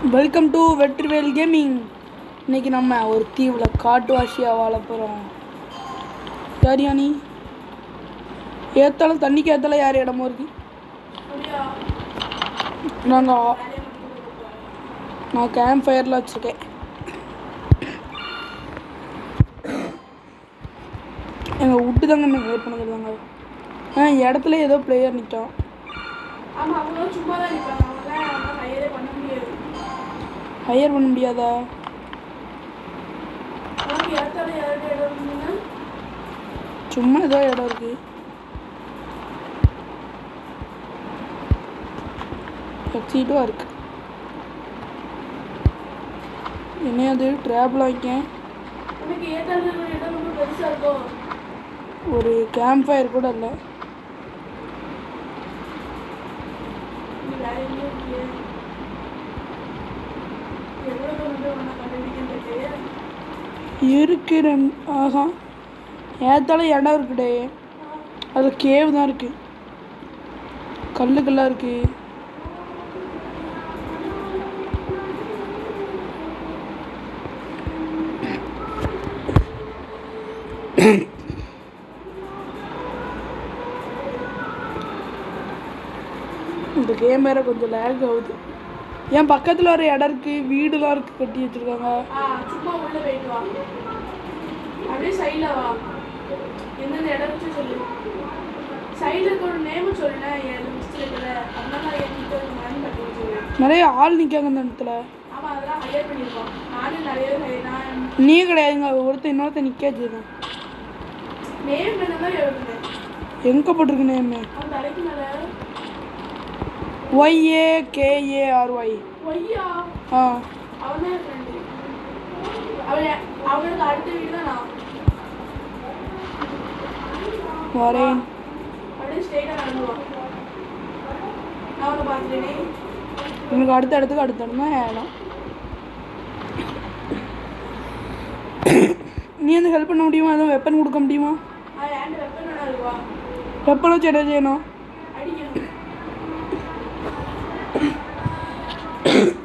Welcome to Vetrivel gaming. இன்னைக்கு நம்ம ஒரு தீவில் காட்டுவாசியாக வாழ போகிறோம். யார் யானி ஏற்றாலும் தண்ணிக்கு ஏற்றாலும் யார் இடமும் இருக்கு. நான் கேம்ப் ஃபயரில் வச்சுருக்கேன். எங்கள் விட்டு தாங்க என்ன கிரியேட் பண்ணிக்கிறாங்க. இடத்துல ஏதோ பிளேயர் நிற்கும். ஹையர் பண்ண முடியாதா? சும்மா ஏதோ இடம் இருக்கு. எக்ஸிட்டும் இருக்கு. என்னையாது ட்ராவல் ஆகிக்கேன். ஒரு கேம்ப் ஃபயர் கூட இல்லை. இருக்கு ஆஹா ஏத்தாலும் இடம் இருக்குடே. அது கேவ் தான் இருக்கு. கல்லுக்கெல்லாம் இருக்கு. இந்த கேம் வேற கொஞ்சம் லேக் ஆகுது. என் பக்கத்தில் ஒரு இடம் இருக்கு, வீடுலாம் இருக்கு, கட்டி வச்சிருக்காங்க. சும்மா உள்ள போயிட்டு வா, அப்படியே சைடில் வா. எந்தெந்த இடம் சொல்லு, சைடில் ஒரு நேம் சொல்லுனேன். நிறைய ஆள் நிற்காங்க இந்த இடத்துல. ஆமாம், அதெல்லாம் ஹையர் பண்ணியிருக்கோம். நானும் நிறைய நீ கிடையாதுங்க, ஒருத்தர் இன்னொருத்தர் நிற்க வச்சுருக்கேன். நேம் என்ன மாதிரி எழுதுனேன். எங்கே போட்டிருக்கு நேம்? அவன் தலைக்கு மேலே YAKARY. ஒய்யா? ஆ, அவன் தான் ஃப்ரெண்டு. அவனுக்கு அடுத்த வீடு தான் நான் வரேன். அப்படியே ஸ்ட்ரெயிட்டாக நடந்துவான். நான் அவனை பார்த்துட்டேனே. உங்களுக்கு அடுத்த இடத்துக்கு அடுத்த இடம் தான் இடம். நீ வந்து ஹெல்ப் பண்ண முடியுமா? எதுவும் வெப்பன் கொடுக்க முடியுமா? என்கிட்ட வெப்பன் வேணா இருக்குவா. வெப்பன் வச்சு என்ன செய்யணும்? அடிக்கணும்.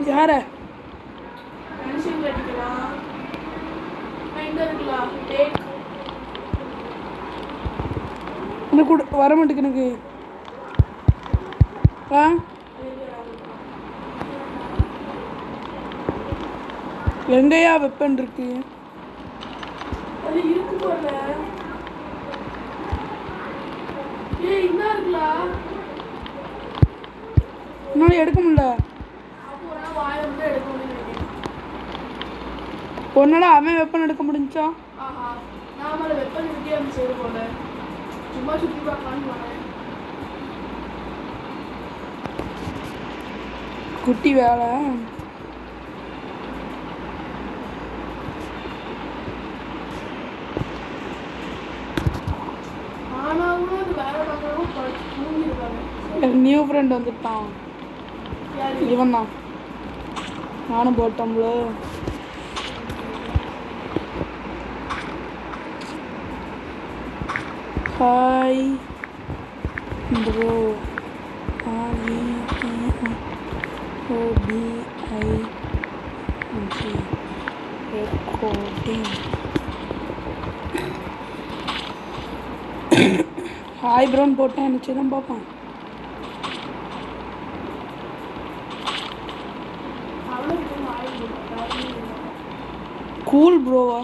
யார மனுஷங்களை அடிக்கலாம். எங்கே இருக்கலாம்? டேக் இன்னும் கூட வர மாட்டேங்குது எனக்கு. ஆ, எங்கேயா வெப்பன் இருக்கு? அது இருக்கு போல. இன்னும் இருக்கலாம். என்னால் எடுக்க முடியல. அப்போ நான் வாயை மட்டும் எடுக்க முடியும். ஒன்னால அவன் வெப்பன் எடுக்க முடிஞ்சா? ஆஹா, நாமள வெப்பன் இருக்கே அந்த சைடு போல. சும்மா சுற்றி பார்க்கலான்னு போனேன். குட்டி வேலை. ஆனாலும் அது வேலை பார்க்கறவங்க தூங்கிருக்காங்க. எனக்கு நியூ ஃப்ரெண்ட் வந்துட்டான். இவன் தான். நானும் போட்டோம்ல. Hi bro. ரெக்கார்டிங். ஹாய் ப்ரோன்னு போட்டேன். நினச்சி தான் பார்ப்பான். கூல் ப்ரோவா?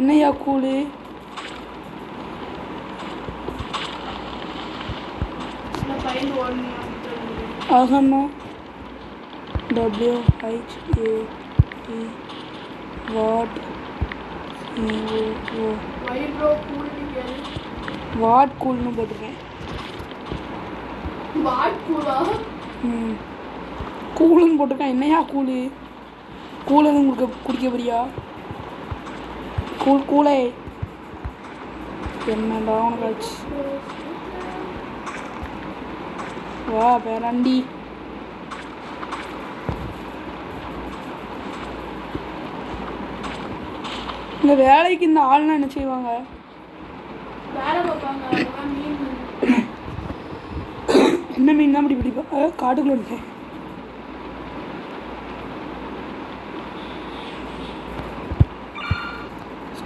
என்னையா கூலு? ஆகண்ணா WHAT வாட் கூல்னு போட்டிருக்கேன். கூலுன்னு போட்டிருக்கேன். என்னையா கூலு? கூலுன்னு குடிக்க போறியா? கூலே என்னடா உனக்கு ஆச்சு? வா பேராண்டி. இந்த வேலைக்கு இந்த ஆள்லாம் என்ன செய்வாங்க? வேலை பார்ப்பாங்க. என்ன மீன் தான் அப்படி பிடிப்பா? காட்டுக்குள்ள இருக்கேன்.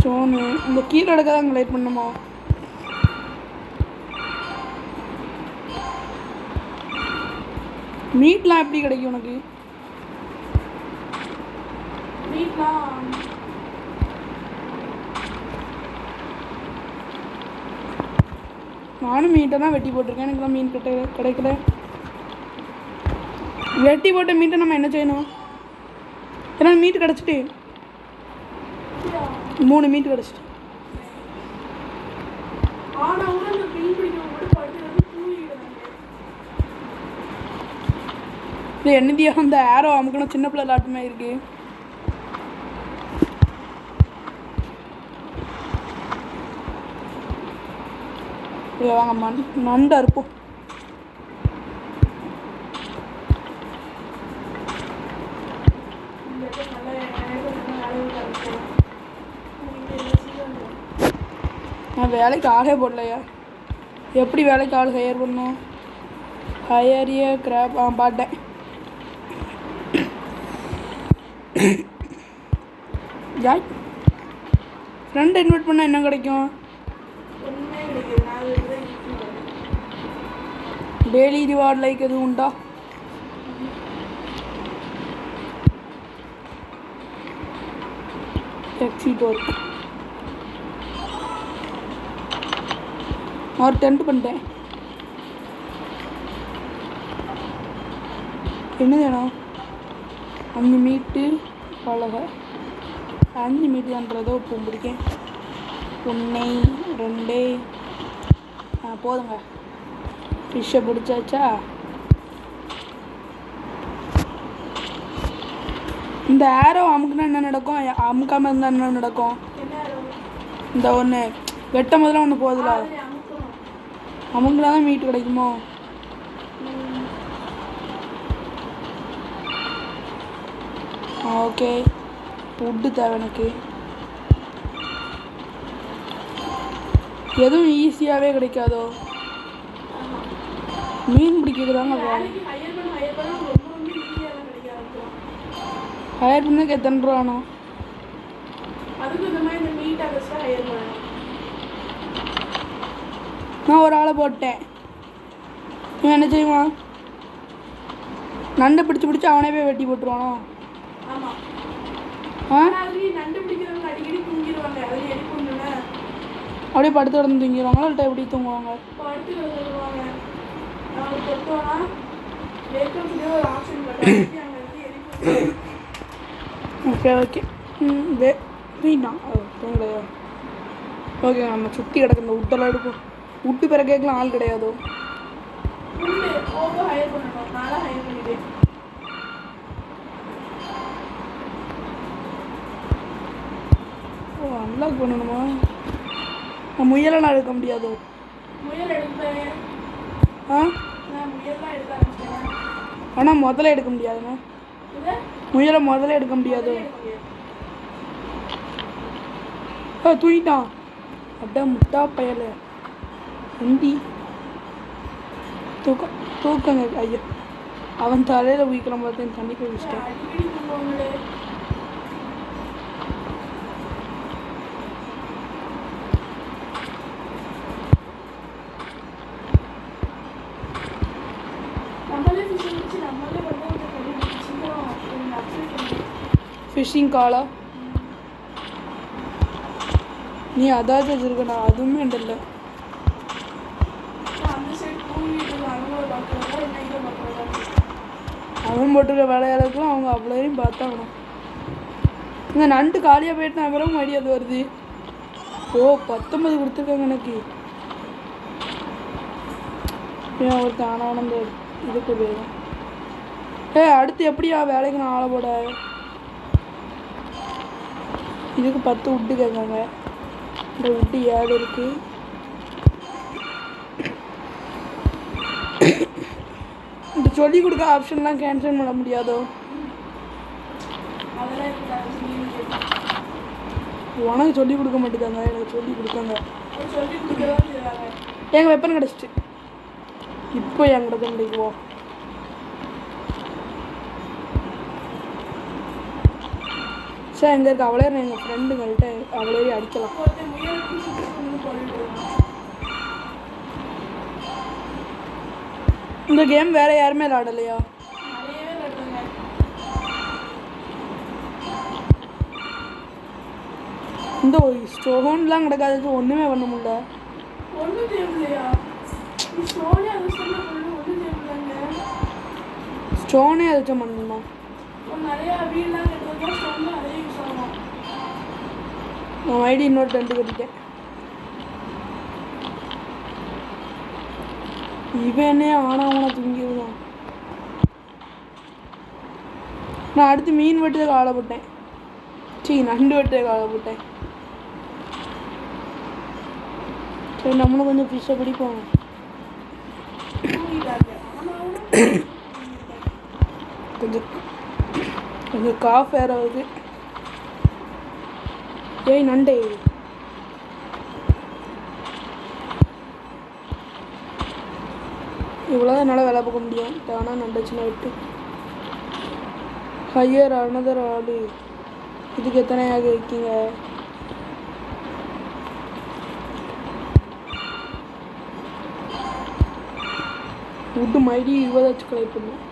ஸ்டோனு இந்த கீழே எடுக்க தான் லைட் பண்ணுமா? மீட்லாம் எப்படி கிடைக்கும் உனக்கு? மீட்லாம் நானும் மீட்டை தான் வெட்டி போட்டிருக்கேன். எனக்குலாம் மீன் கிடைக்கல. வெட்டி போட்ட மீட்டை நம்ம என்ன செய்யணும்? ஏன்னா மீட்டு கிடச்சிட்டு 3 மீட்டு கிடச்சிட்டு. இல்லை என்னதியா அந்த ஏரோ அமுக்கணும் சின்ன பிள்ளை லாட்டுமே இருக்கு. வாங்க நண்டா இருப்போம். நான் வேலைக்கு ஆளே போடலையா? எப்படி வேலைக்கு ஆள் ஹையர் பண்ணோம்? ஹையரிய கிராப் பாட்டேன். ஜாய் ஃப்ரெண்ட் இன்வைட் பண்ணால் என்ன கிடைக்கும்? டெய்லி ரிவார்ட் லைக் எதுவும் உண்டா? எக்ஸிட் ஒர்க் ஒரு டென்ட் பண்ணிட்டேன். என்ன வேணும்? 5 மீட்டு பழக 5 மீட்டுன்றதோ இப்போ பிடிக்கேன். 1 2 போதுங்க. ஃபிஷ்ஷை பிடிச்சாச்சா? இந்த ஏரோ அமுக்குனா என்ன நடக்கும்? அமுக்காமல் இருந்தால் என்ன நடக்கும்? இந்த ஒன்று வெட்ட முதல்ல ஒன்று போகுதுல, அமுக்குனா தான் மீட்டு கிடைக்குமோ? ஓகே, ஃபுட்டு தேவை எனக்கு. எதுவும் ஈஸியாகவே கிடைக்காதோ? மீன் பிடிக்கிறதாங்க வேலை. ஹையர் பண்ணதுக்கு எத்தனை ரூபா ஆனோம்? நான் ஒரு ஆளை போட்டேன். இவன் என்ன செய்வான்? நண்டை பிடிச்சி அவனே போய் வெட்டி போட்டுருவானோ? அப்படியே படுத்து கிடந்து தூங்கிடுவாங்களா இல்லை எப்படி தூங்குவாங்க? ஓகே ஓகே வேண்டாம் தூங்கலையா? ஓகே, நம்ம சுற்றி கிடக்கு இந்த உட்டெல்லாம் எடுப்போம். உட்டு பிறக்கேக்கெலாம் ஆள் கிடையாதோ? ஓ, அன்லாக் பண்ணணுமா? நான் முயலாம் எடுக்க முடியாதோ? ஆனால் முதல்ல எடுக்க முடியாதுண்ணா. முயலை முதல்ல எடுக்க முடியாதோ? தூக்கிட்டான். அதான் முட்டா பயல வண்டி தூக்கங்க. ஐயா, அவன் தலையில் உயிக்கிற மாதிரி தண்ணி குடிச்சிட்டான். ஃபிஷிங் காலா? நீ அதாச்சும் வச்சுருக்கா? அதுவுமே இல்லை. அவன் போட்டுருக்க வேலையாளருக்குலாம் அவங்க அவ்வளோதையும் பார்த்தாங்கணும். இந்த நண்டு காலியாக போயிட்டு நான் பிறகு மறுபடியும் அது வருது. ஓ, 19 கொடுத்துருக்காங்க எனக்கு. ஏன் ஒருத்தன் ஆனந்த இதுக்கு போயிடும். அடுத்து எப்படியா வேலைக்கு நான் ஆளை போட? இதுக்கு 10 உட்டு கேட்காங்க. இந்த உட்டு 7 இருக்கு. இந்த சொல்லிக் கொடுக்க ஆப்ஷன்லாம் கேன்சல் பண்ண முடியாதோ? உனக்கு சொல்லிக் கொடுக்க மாட்டேங்காங்க, எனக்கு சொல்லிக் கொடுக்காங்க. எங்கள் வெப்பன் கிடச்சிட்டு இப்போ என்கிட்ட கிடைக்குவோம். சார் எங்கே இருக்கு அவளே எங்கள் ஃப்ரெண்டுங்கள்ட்ட அவளே அடிக்கலாம். ஒருத்தன் முயல் போட்டுட்டு இருக்கான். இந்த கேம் வேறு யாருமே விளாடலையா? நிறையவே விளையாடுறாங்க. இந்த ஸ்டோன்லாம் கிடக்காது, ஒன்றுமே பண்ண முடியல. ஒன்றும் தேவையில்லையா? நீ ஸ்டோனே அதிர்ஷ்டமா பண்ணணும். ஒன்றும் தேவையில்லைங்க. ஸ்டோனே அதிர்ஷ்டம் பண்ணணுமா? நிறையா வீடெலாம் கட்டுறதுக்கு ஸ்டோன் நிறைய யூஸ் ஆகும். நான் ஐடி இன்னொரு 2 கட்டிட்டேன். இவனே ஆனாவனா தூங்கிடுவான். நான் அடுத்து மீன் வெட்டுறதுக்கு ஆளப்பட்டேன். நண்டு வெட்டுறதுக்கு ஆளப்பட்டேன். சரி நம்மளும் கொஞ்சம் ஃபிஷ்ஷை பிடிப்போம். கொஞ்சம் கொஞ்சம் காஃப் வேற ஆகுது. ஏய் நண்டே, இவ்வளோதான் என்னால் வேலை பார்க்க முடியும். தானா நண்டுச்சுன்னா விட்டு ஹையர் அனதர் ஆளு. இதுக்கு எத்தனையாக இருக்கீங்க? உட்டு மைடி 20 கலெக்ட் பண்ணும்.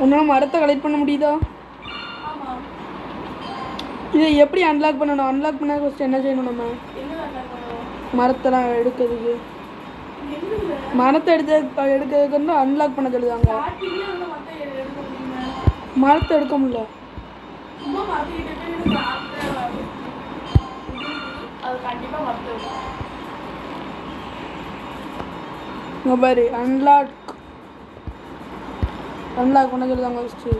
உன்னால் மரத்தை கலெக்ட் பண்ண முடியுதா? ஆமாம். இதை எப்படி அன்லாக் பண்ணணும்? அன்லாக் பண்ண ஃபஸ்ட்டு என்ன செய்யணும்? நம்ம மரத்தெல்லாம் எடுக்கிறதுக்கு மரத்தை எடுக்கிறதுக்கு வந்து அன்லாக் பண்ண சொல்லுதாங்க. மரத்தை எடுக்க முடியல. இங்கே பாரு, அன்லாக் பண்ண சொல்லுதாங்க ஃபஸ்ட்டு.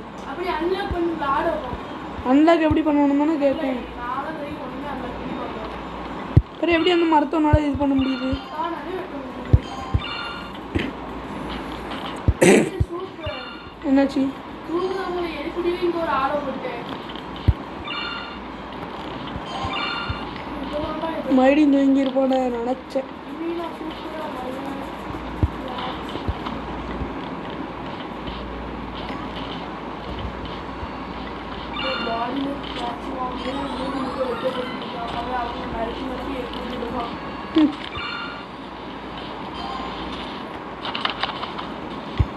அன்லாக் எப்படி பண்ணணும் தானே கேட்பேன். அப்புறம் எப்படி அந்த மரத்தோனால இது பண்ண முடியுது? என்னாச்சு? மறுபடியும் தூங்கியிருப்போன்னு நினச்சேன்.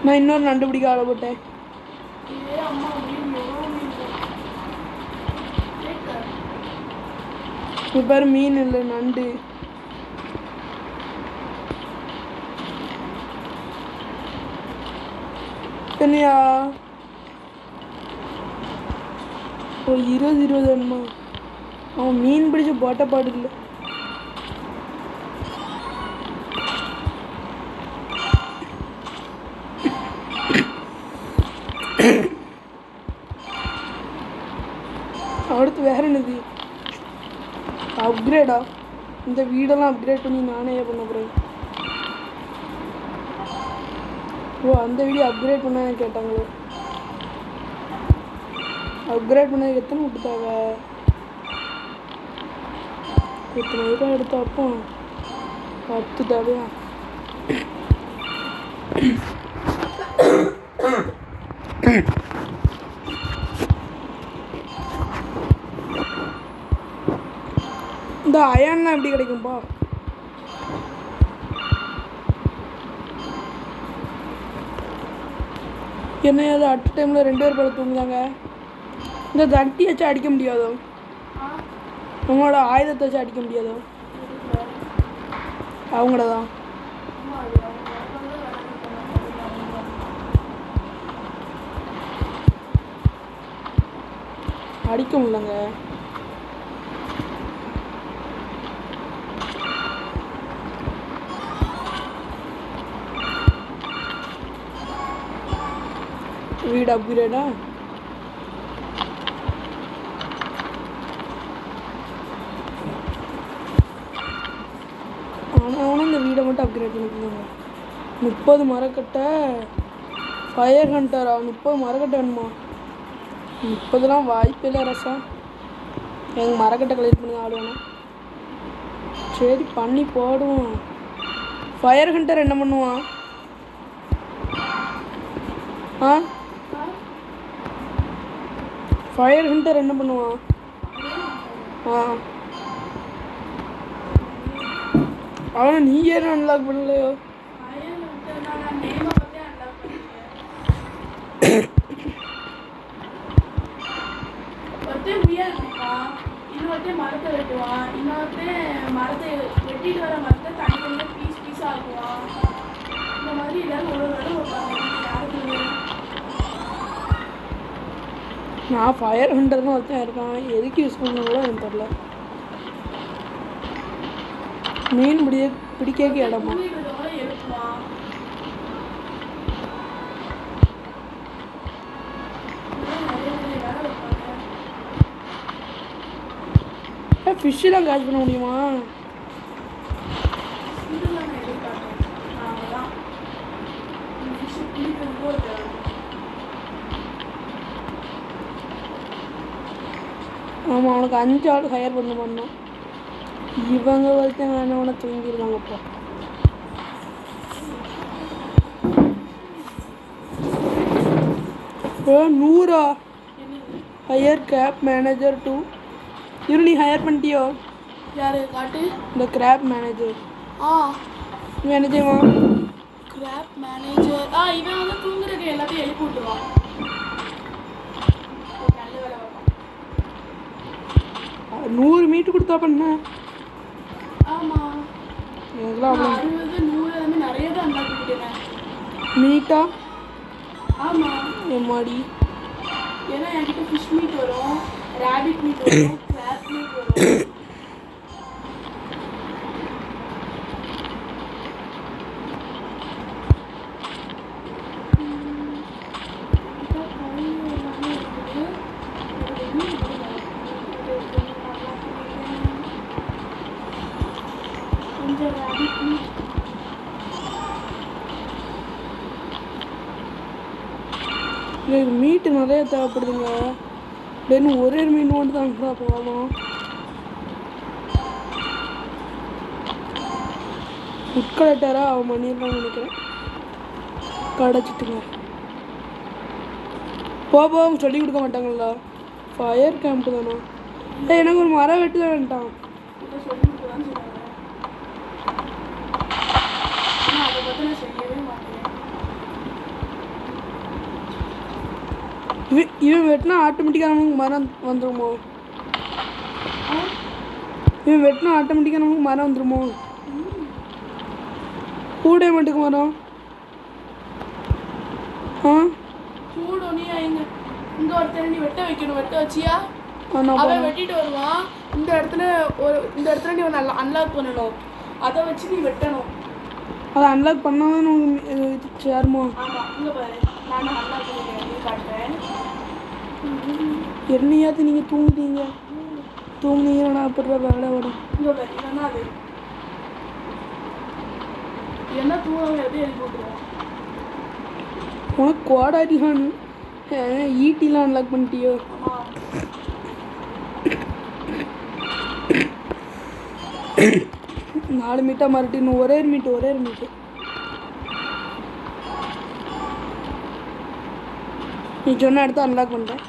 நான் இன்னொரு நண்டு பிடிக்க ஆளப்பட்டேன். இப்போ மீன் இல்லை, நண்டு. என்னையா ஒரு 20 வேணுமா? அவன் மீன் பிடிச்சி போட்ட பாடு இல்லை. அடுத்து வேற என்னது? அப்கிரேடா? இந்த வீடெல்லாம் அப்கிரேட் பண்ணி நானே பண்ண போகிறேன். ஓ, அந்த வீடியோ அப்கிரேட் பண்ண கேட்டாங்களோ? அப்கிரேட் பண்ண எத்தனை விட்டு தேவை? எத்தனை ரூபா எடுத்தப்போ 10 தேவையா? இந்த அயன்லாம் எப்படி கிடைக்கும்பா? என்ன அது அட் டைமில் 2 பேர் போல தூங்குதாங்க. இந்த தட்டி வச்சு அடிக்க முடியாதோ? நம்மளோட ஆயுதத்தை வச்சு அடிக்க முடியாதோ? அவங்கள தான் அடிக்க முடியலங்க. வீடு அப்கிரேடா? ஆனால் இந்த வீடை மட்டும் அப்கிரேட் பண்ணிக்கோங்க. 30 மரக்கட்டை. ஃபயர் ஹண்டரா? 30 மரக்கட்டை வேணுமா? 30லாம் வாய்ப்பே இல்லை ரசா. எங்கள் மரக்கட்டை கலெக்ட் பண்ணி ஆள் வேணும். சரி பண்ணி போடுவோம். ஃபயர் ஹண்டர் என்ன பண்ணுவான்? ஆ ஃபயர் ஹண்டர் என்ன பண்ணுவான்? ஆ அவனை நீ ஏன் அன்லாக் பண்ணலையோ? நான் நேமை பார்த்தே அன்லாக் பண்ணிட்டேன். ஒருத்தன் உயர் இருப்பான், இன்னொருத்தன் மரத்தை வெட்டுவான், இன்னொருத்தன் மரத்தை வெட்டிட்டு வர மரத்தை தனித்தனியாக பீஸ் பீஸாக ஆக்குவான். இந்த மாதிரி எல்லாரும் ஒரு வேலை வைப்பாங்க. யாருக்கு நான் ஃபயர் ஹண்டர்னு ஒருத்தன் இருக்கான், எதுக்கு யூஸ் பண்ண கூட எனக்கு தெரில. மீன் பிடிக்க இடமா? கூட எழுப்புவான். ஃபிஷ்ஷெலாம் கேட்ச் பண்ண முடியுமா? இதெல்லாம் நான் எதிர்பார்த்தேன். அவ்வளோதான் ஃபிஷ்ஷு பிடிக்கிறது கூட தேவை. ஆமாம், அவனுக்கு 5 ஆள் ஹையர் பண்ணணும். இவங்க ஒருத்தன் வேணவன தூங்கிடுவாங்கப்பா. ஓ 100 ஹையர் கிராப் மேனேஜர் 2. இவரு நீ ஹையர் பண்ணிட்டியோ? யாரு காட்டு? இந்த கிராப் மேனேஜர். இவன் என்ன செய்வான்? கிராப் மேனேஜர் இவன் வந்து தூங்குறதுக்கு எல்லாத்தையும் எழுப்பி விட்டுருவான். நல்ல வேலை பார்ப்பான். 100 மீட்டு கொடுத்தா பண்ண? ஆமாம், எங்கெல்லாம் அவ்வளோ 60 100 எல்லாமே நிறைய தான் அன்லாக் பண்ணிட்டேன். மீட்டா? ஆமாம், எம்மாடி. ஏன்னா என்கிட்ட ஃபிஷ் மீட் வரும், ரேபிட் மீட் வரும், கிராப் மீட் வரும். கொஞ்சம் ரேபிட் மீட் எனக்கு மீட்டு நிறைய தேவைப்படுதுங்க. இன்னும் ஒரே மீன் மட்டும் தான்டா போகணும். ஃபுட் கலெக்டராக அவன் பண்ணிடலாம்னு நினைக்கிறேன். கிடச்சிட்டுங்க. அவங்க சொல்லி கொடுக்க மாட்டாங்களா? ஃபயர் கேம்ப் தானா? எனக்கு ஒரு மரம் வெட்டு தான் வேண்டாம். இதை சொல்லி கொடுக்கலான்னு சொன்னாங்க. ஆனால் அதை பற்றி நான் செய்யவே மாட்டேன். இவன் வெட்டினா ஆட்டோமேட்டிக்காக நமக்கு மரம் வந்துடுமோ? இவன் வெட்டினா ஆட்டோமேட்டிக்காக நமக்கு மரம் வந்துடுமோ? கூட மட்டுக்கு மரம் சூடு இங்கே ஒருத்தர் நீ வெட்ட வைக்கணும். வெட்ட வச்சியா? அவன் அவன் வெட்டிட்டு வருவான். இந்த இடத்துல நீ ஒன்று அன்லாக் பண்ணணும். அதை வச்சு நீ வெட்டணும். அதை அன்லாக் பண்ணாதான் நமக்கு சேருமோ? ஆமாம், இங்கே பாரு, நான் அன்லாக் பண்ணிக்கிறேன், காட்டுறேன். என்னையாவது நீங்கள் தூங்குனீங்கன்னா அப்புறம் வேலை வரும். இங்கே பாரு, இல்லைன்னா அது என்ன தூங்க எழுதி போட்டுருவோம். உனக்கு கோடாடிலான்னு ஈட்டிலாம் அன்லாக் பண்ணிட்டியோ? ஆமாம், 4 மீட்டா மாறிட்டு இன்னும் ஒரே ஒரு மீட்டு. நீ சொன்ன இடத்த அன்லாக் பண்ணிட்டேன்.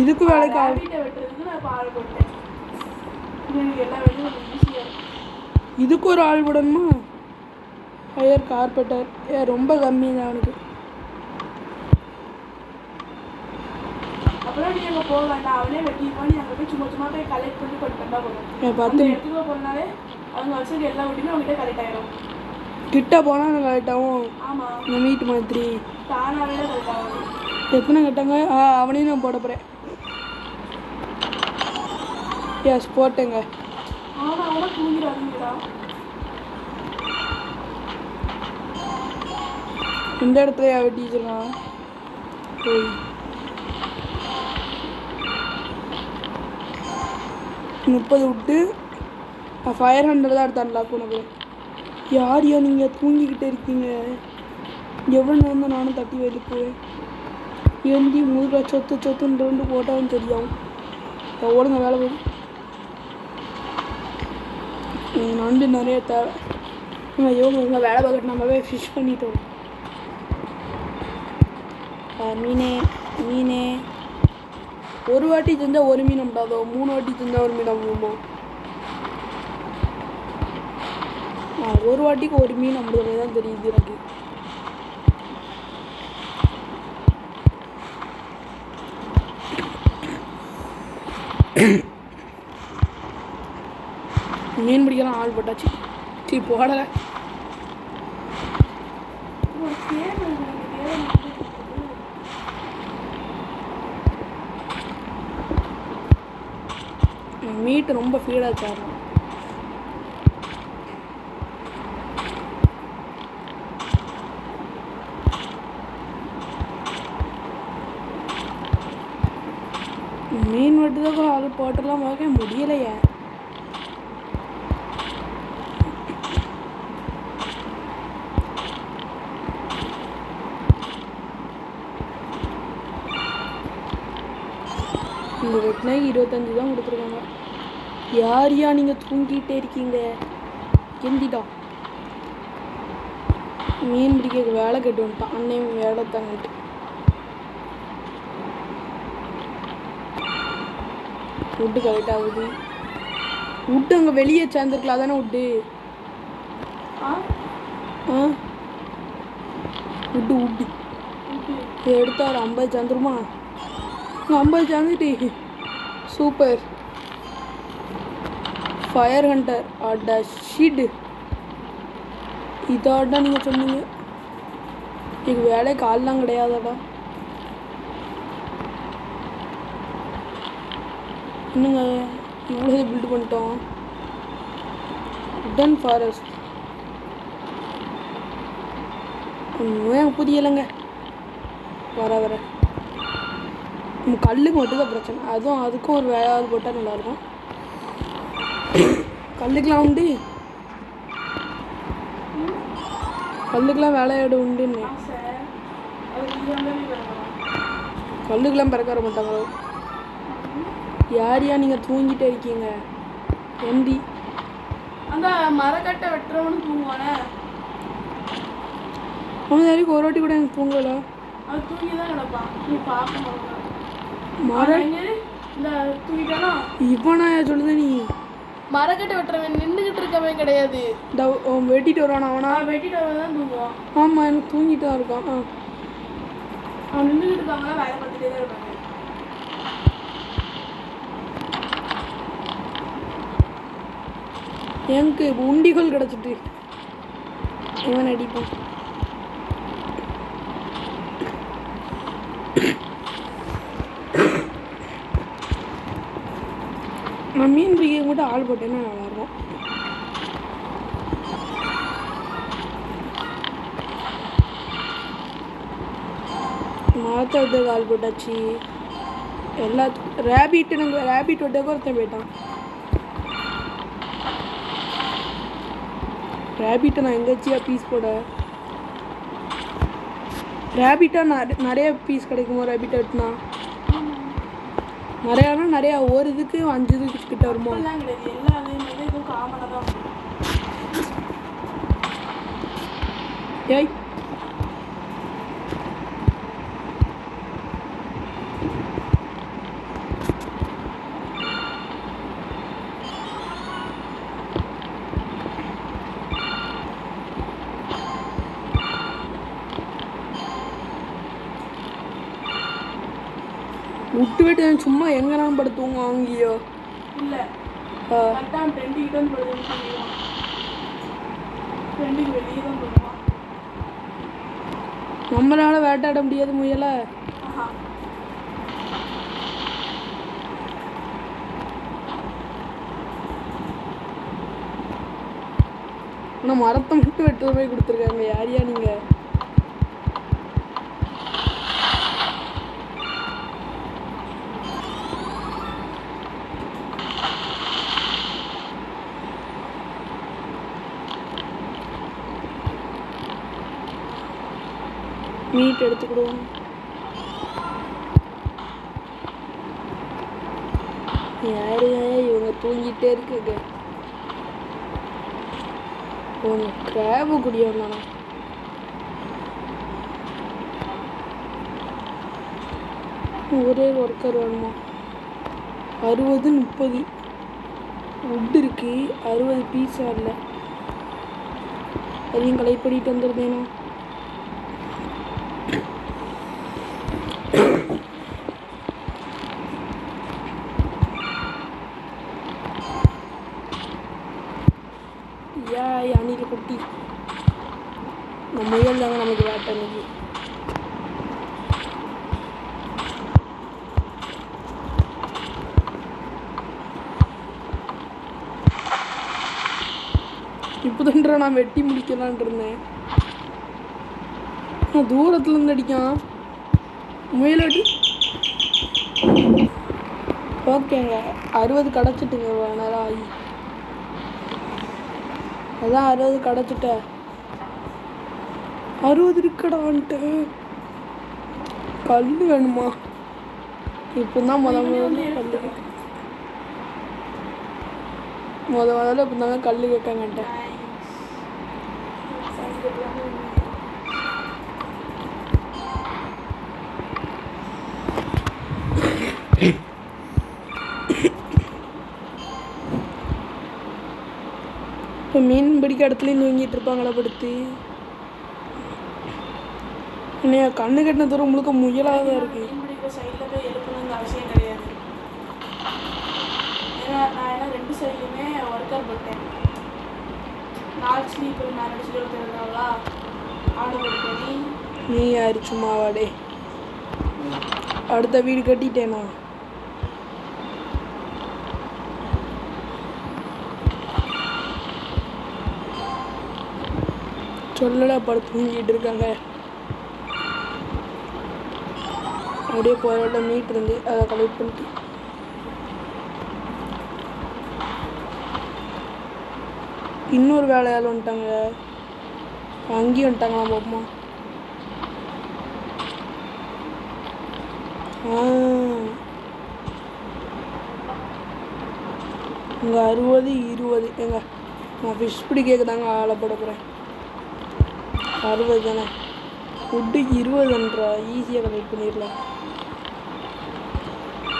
இதுக்கு வேலைக்கு வெட்டுறதுக்கு நான் பால் போட்டேன். எனக்கு எல்லா வேலையும் ஈஸியாக இருக்கும். இதுக்கு ஒரு ஆள் விடணுமா? ஹையர் கார்பெட்டர் ரொம்ப கம்மி தான் அவனுக்கு. அப்புறம் நீ அங்கே போக வேண்டாம், அவனே வெட்டிடுவான். நீ அங்கே போய் சும்மா போய் கலெக்ட் பண்ணி பண்ணிட்டா போதும். 10 எடுத்துக்கோ போனாலே அவங்க வச்சுட்டு எல்லா வீட்டுமே அவங்ககிட்ட கரெக்ட் ஆகிடும். கிட்ட போனால் எனக்கு கரெக்டாகவும். ஆமாம், இந்த மீட் மாதிரி தானாகவே தான் கரெக்ட் ஆகும். எத்தனை கட்டாங்க? அவனையும் நான் போட போகிறேன். எஸ் போட்டேங்க. ஆனால் அவனை தூங்கிடாதீங்கடா. இந்த இடத்துல வெட்டிச்சிருக்கான். 30 விட்டு 500 தான் எடுத்து அன்லாக் பண்ண போகிறேன். யார் நீங்கள் தூங்கிக்கிட்டே இருக்கீங்க? எவ்வளோ நேரம் தான் நானும் தட்டி வெளிப்புவேன். ஏந்தி முதுகா சொத்துன்னு போட்டாலும் தெரியும். ஓடுங்க வேலை போய். நண்டு நிறைய தேவை. ஐயோ இவங்க வேலை பார்க்கட்டு நம்மவே ஃபிஷ் பண்ணிட்டோம். மீனே மீனே ஒரு வாட்டி செஞ்சால் ஒரு மீன் அம்டாதோ, 3 வாட்டி செஞ்சால் ஒரு மீன் அம்முமா. ஒரு வாட்டிக்கு ஒரு மீன் அம்பது தான் தெரியுது எனக்கு. மீன் பிடிக்கலாம் ஆள் போட்டாச்சு. சரி போடலை. மீட்டு ரொம்ப ஃபீடாக சாரும். மீன் வெட்டுறதுக்கு ஆள் போட்டெல்லாம் பார்க்க முடியலையே. இந்த வெட்டினாய் 25 தான் கொடுத்துருக்காங்க. யாரையா நீங்கள் தூங்கிட்டே இருக்கீங்க? எந்திட்டா மீன் பிடிக்க வேலை கட்டு வந்துட்டான். அன்னையும் வேலை தாங்கிட்டு உட்டு கரெக்ட் ஆகுது. உட்டு அங்கே வெளியே சேர்ந்துருக்கலாம் தானே உட்டு. உட்டு உட்டு எடுத்தா ஒரு 50 சேர்ந்துருமா? 50 சேர்ந்துட்டு சூப்பர். ஃபயர் ஹண்டர் அட ஷீடு இதாடா நீங்கள் சொன்னீங்க. இது வேலைக்கு ஆள்லாம் கிடையாதாடா. என்னங்க இவ்வளோ பில்டு பண்ணிட்டோம். உடன் ஃபாரஸ்ட் ஒன்றுமே எனக்கு புரியலைங்க. வர வர நம்ம கல்லுக்கு மட்டும்தான் பிரச்சனை. அதுக்கும் ஒரு வேலையாவது போட்டால் நல்லாயிருக்கும். கல்லுக்கெலாம் உண்டு, கல்லுக்கெலாம் வேலையாடு உண்டுன்னு. கல்லுக்கெலாம் பிறக்க வர மாட்டாங்களோ? யாரையா நீங்கள் தூங்கிட்டே இருக்கீங்க? எந்தி அந்த மரக்கட்டை வெட்டுறவனு தூங்குவானே, அவன் யாரையும் ஒரு வாட்டி கூட எனக்கு தூங்கலை. அது தூங்கி தான் கிடப்பான். நீ பார்க்க மர இந்த தூங்கிட்டானா இவனா சொல்லுத நீ? மரக்கட்டை வெட்டுறவன் நின்றுக்கிட்டு இருக்கவன் கிடையாது. வெட்டிட்டு வருவானா? அவனா வெட்டிட்டு வரவன் தான் தூங்குவான். ஆமாம் எனக்கு தூங்கிட்டு தான் இருக்கான். அவன் நின்றுக்கிட்டு இருக்காங்களா வேலை பார்த்துட்டே தான் இருப்பாங்க. எனக்கு உண்டிகள் கிடச்சிட்டு இவன் அடிப்பான். நான் மீன் பிடிக்க மட்டும் ஆள் போட்டேன்னா நல்லாயிருக்கும். மரத்தை விட்டு ஆள் போட்டாச்சு. எல்லாத்துக்கும் ரேபிட்டு நாங்கள் ரேபிட் விட்டாக்க ஒருத்தன் போயிட்டான். ரேபிட்டை நான் எங்கேச்சியா பீஸ் போட? ரேபிட்டாக நிறைய பீஸ் கிடைக்குமோ? ரேபிட்டை வெட்டினா நிறையானா நிறையா ஒரு இதுக்கு 5 இதுக்கு கிட்ட வருமோ? கிடையாது, எல்லா இதுவும் காமனாக தான். ஏய் விட்டு விட்டு சும்மா எங்கனாலும் படுத்துவோங்க வாங்கியோ? இல்லை கரெக்டாக ஃப்ரெண்டுக்கிட்ட வந்து படுத்துன்னு சொல்லிடுவான். ஃப்ரெண்டுக்கு வெளியே தான் பண்ணுவான். நம்மளால வேட்டாட முடியாது முயலை. ஆனால் மரத்தை மட்டும் வெட்டுற மாதிரி கொடுத்துருக்காங்க. யாரையா நீங்கள்? மீட் எடுத்துக்கிடுவோம். யாரு இவங்க தூங்கிட்டே இருக்குங்க. கொஞ்சம் கிராபு குடியா இருந்தானா ஒரே ஒர்க்கர் வேணுமா 60 30 வுட் இருக்கு 60 பீஸா இல்லை அதையும் கலெக்ட் பண்ணிட்டு வந்துருந்தேனா அணில் குட்டி நம்ம முயல் தாங்க நமக்கு வேட்டை அன்னைக்கு இப்போதன்றா நான் வெட்டி முடிக்கலான் இருந்தேன் நான் தூரத்துலேருந்து அடிக்கான் முயல் அடி ஓகேங்க 60 கிடச்சிட்டுங்க நேரம் ஆகி அதான் 60 கிடச்சிட்ட 60 இருக்கடான்ட்டு கல் வேணுமா இப்போ தான் முதல்ல இப்போ தாங்க கல் கேட்காங்கன்ட்டேன் இப்போ மீன் பிடிக்க இடத்துலையும் தூங்கிட்டு இருப்பாங்களா படுத்து என்னையா கண்ணு கட்டின தூரம் முழுக்க முயலாக தான் இருக்கு மீன் பிடிக்கிற சைடில் போய் எழுப்பணுங்கிற அவசியம் கிடையாது ஏன்னா நான் ஏன்னா 2 சைட்லையுமே ஒர்க்கர் போட்டேன் 4 ஸ்லீப்பர் 4 ஸ்லீப்பர் இருந்தாங்களா ஆர்டர் போட்டேன் நீ யாரு சும்மாவாடே அடுத்த வீடு கட்டிட்டேனா சொல்லடா படுத்து தூங்கிட்டு இருக்காங்க அப்படியே போகிற மீட் இருந்து அதை கலெக்ட் பண்ணிட்டு இன்னொரு வேலையால் வந்துட்டாங்க அங்கேயும் வந்துட்டாங்களா பாப்பமா இங்கே 60 20 எங்க நான் ஃபிஷ் பிடிக்க தாங்க ஆளப்பட போகிறேன் 60 தானே ஃபுட்டு 20ன்றா ஈஸியாக கலெக்ட் பண்ணிடலாம்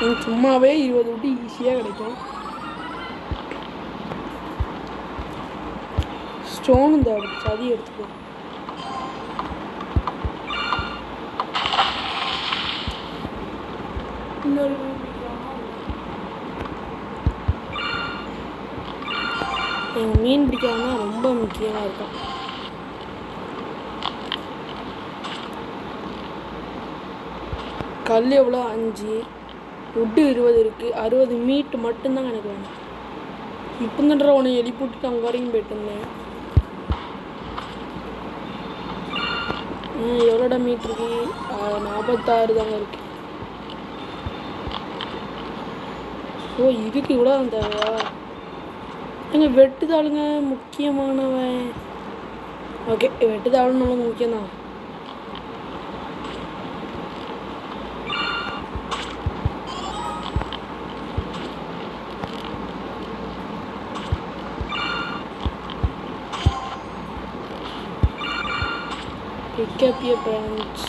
எனக்கு சும்மாவே 20 விட்டு ஈஸியாக கிடைக்கும் ஸ்டோன் இந்த எடுத்து அதையும் எடுத்துக்கோ இன்னொரு எங்கள் மீன் பிடிக்காமனா ரொம்ப முக்கியமாக இருக்கும் கல் எவ்வளோ 5 வுட்டு 20 இருக்குது 60 மீட் மட்டும்தான் எனக்கு வேணும் இப்போ தண்டா உன்னை எழுப்பி விட்டுட்டு அங்கே வரைக்கும் போயிட்டு இருந்தேன் எவ்வளோடா மீட் இருக்கு 46 தாங்க இருக்கு ஓ இதுக்கு இவ்வளோ தான் தேவையா எங்க வெட்டுதாளுங்க முக்கியமானவன் ஓகே வெட்டுதாளும் நமக்கு முக்கியம்தான் Pick up your branch.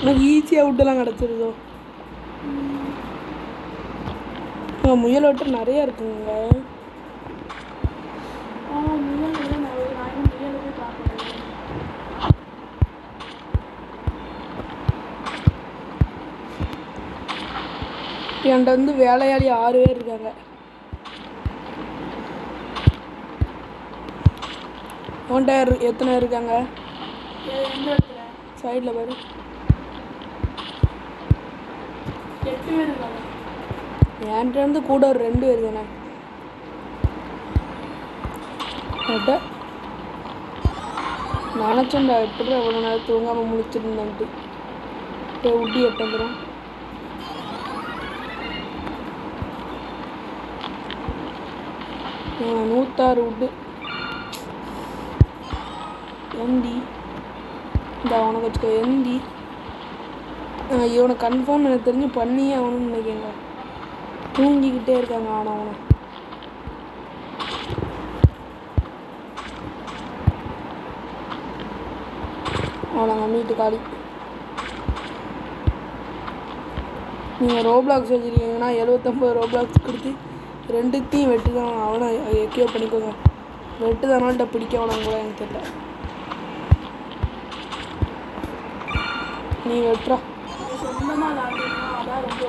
எனக்கு ஈஸியாக விட்டெல்லாம் கிடச்சிருதோ முயல் வெட்டு நிறையா இருக்குங்க என்கிட்ட வந்து வேலையாளி 6 பேர் இருக்காங்க உன்கிட்ட எத்தனை இருக்காங்க சைடில் பாரு 8 பேர் இருக்காங்க என்கிட்ட இருந்து கூட ஒரு 2 பேர் தானே நினச்சேன்டா எப்படி எவ்வளோ நேரம் தூங்காமல் முடிச்சிருந்தேன்ட்டு ஊட்டி எட்டந்துடும் நூற்றாறு வுட்டு எந்தி இந்த அவனுக்கு வச்சுக்கோ எந்தி இவனை கன்ஃபார்ம் எனக்கு தெரிஞ்சு பண்ணியே ஆகணும்னு நினைக்கிறேங்க தூங்கிக்கிட்டே இருக்காங்க ஆனவனும். அவ்வளோங்க மீட்டு காலி. நீங்கள் ரோப்ளாக்ஸ் வச்சுருக்கீங்கன்னா 79 ரோப்ளாக்ஸ் கொடுத்து ரெண்டுத்தையும் வெட்டு தான். அவனை எக்கோ பண்ணிக்கோங்க. வெட்டு தானால்ட்ட பிடிக்க வேணாம் கூட எனக்கு தெரியல. நீ வெட்டுறா. சொந்தமாக விளாண்டுனா அதான் ரொம்ப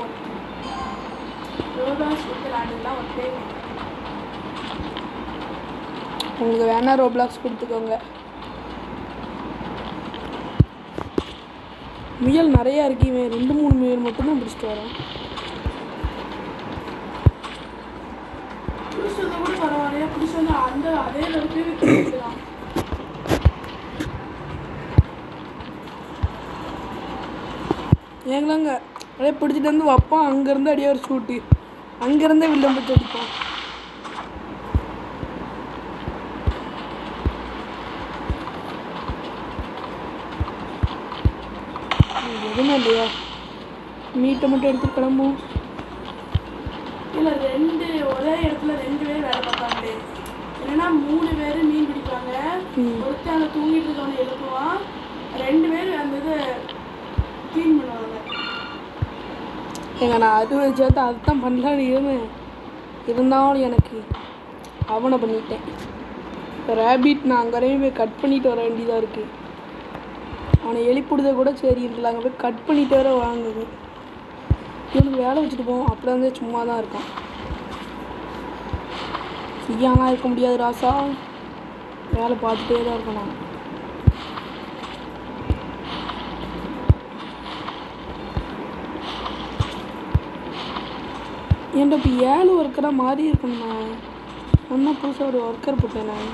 ரோப்ளாக்ஸ் கொடுத்து விளாண்டுலாம் ஒட்டே. உங்களுக்கு வேணால் ரோப்ளாக்ஸ் கொடுத்துக்கோங்க. முயல் நிறையா இருக்கு. இவன் 2-3 முயல் மட்டும்தான் பிடிச்சிட்டு வரான். பிடிச்சது கூட பரவாயில்லையா? பிடிச்சது அந்த அதே அளவுக்கு பிடிக்கலாம். ஏங்களாங்க அப்படியே பிடிச்சிட்டு வந்து வைப்பான். அங்கேருந்து அடியே ஒரு ஷூட்டு. அங்கேருந்தே வில்லம்பிட்டு அடிப்பான். எதுவுமே இல்லையா? மீட்டை மட்டும் எடுத்து கிளம்பும். இல்லை ஒரே இடத்துல 2 பேர் வேலை பார்ப்பாங்களே. இல்லைன்னா 3 பேர் மீன் பிடிப்பாங்க. ஒருத்தர் அங்கே தூங்கிட்டு இருக்கவனை எழுப்புவான். 2 பேர் அந்த இதை க்ளீன் பண்ணுவாங்க. ஏங்க நான் அது சேர்த்து அதுதான் பண்ணலான்னு இருந்தேன். இருந்தாலும் எனக்கு அவனை பண்ணிட்டேன். இப்போ ரேபிட் நான் அங்கே வரையும் போய் கட் பண்ணிட்டு வர வேண்டியதாக இருக்குது. அவனை எழுப்பிடுத கூட சரி இல்லை, அங்கே போய் கட் பண்ணிட்டு வர வாங்குது. இவனுக்கு வேலை வச்சுட்டு போவோம். அப்படியே வந்து சும்மா தான் இருக்கான். ஃப்ரீயாலாம் இருக்க முடியாது ராசா. வேலை பார்த்துட்டே தான் இருக்கேன் நான். ஏன்டா இப்போ 7 ஒர்க்கராக மாறி இருக்கணும்ண்ணா. ஒன்றும் புதுசாக ஒரு ஒர்க்கர் போட்டேன் நான்.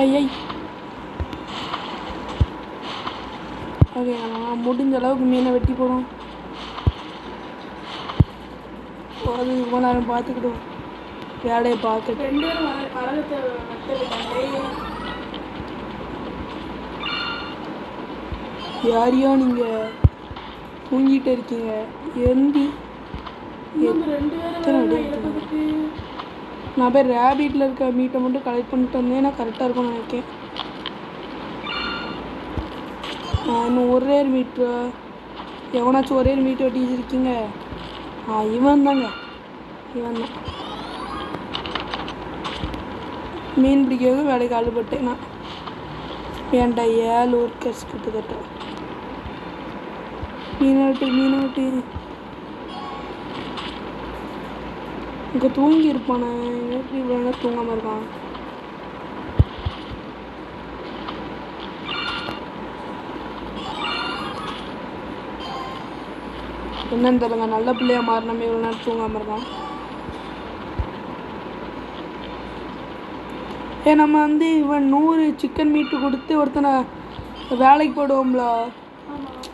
ஐயை ஓகே, நம்ம முடிஞ்ச அளவுக்கு மீனை வெட்டி போடும். அது இவ்வளோ நேரம் பார்த்துக்கிட்டோம். வேலையை பார்த்துட்டு 2 பேரும் மரகத்தை வெட்ட விட்டாங்க. யாரையோ நீங்கள் தூங்கிட்டு இருக்கீங்க. எந்தி 2 பேரும் இழப்பதுக்கு நான் போய் ரேபிட்டில் இருக்க மீட்டை மட்டும் கலெக்ட் பண்ணிட்டு வந்தேன்னா கரெக்டாக இருக்கும்னு நினைக்கிறேன். இன்னும் ஒரே மீட்ரு எவனாச்சும் ஒரே மீட்டர் வெட்டி வச்சுருக்கீங்க. இவன் தாங்க, இவன் தான் மீன் பிடிக்கிறது வேலைக்கு ஆளுபட்டேன் நான். ஏன்டா 7 ஒர்க்கர்ஸ் கிட்டத்தட்ட. மீனை விட்டு இங்கே தூங்கி இருப்பானே. எப்படி இவ்வளோ நேரம் தூங்காமல் இருக்கான்? என்னன்னு தெரியலங்க. நல்ல பிள்ளையா மாறினமே இவ்வளோ நேரம் தூங்காமல் இருக்கான். நம்ம வந்து இவன் 100 சிக்கன் மீட்டு கொடுத்து ஒருத்தனை வேலைக்கு போடுவோம்ல,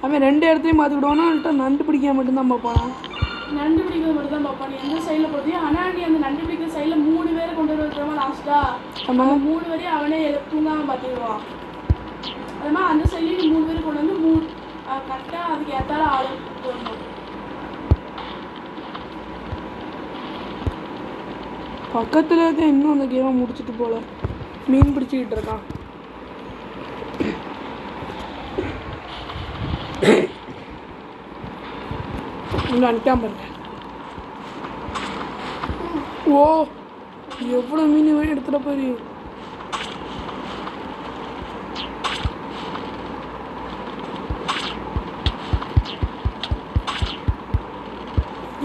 அவன் 2 இடத்துலையும் பார்த்துக்கிடுவானா. நண்டு பிடிக்க மட்டும்தான் பார்ப்பானா. நண்டு பிடிக்கிறது மட்டும் தான் பார்ப்பான். எந்த சைடில் போடுறியோ. ஆனால் நீ அந்த நண்டு பிடிக்கிற சைடில் 3 பேரை கொண்டு வருவா லாஸ்ட்டாக. நம்ம 3 பேரையும் அவனே தூங்காமல் பார்த்துக்கிடுவான். அது மாதிரி அந்த சைட்லேயும் நீ 3 பேரை கொண்டு வந்து கரெக்டாக அதுக்கு ஏற்றால ஆள் போடணும். பக்கத்தில் இருக்க இன்னும் அந்த கேமை முடிச்சுட்டு போல மீன் பிடிச்சிக்கிட்டு இருக்கான். இங்கே அனுப்பிக்காம இருக்கேன். ஓ எவ்வளோ மீன் எடுத்துகிட்டு போய்.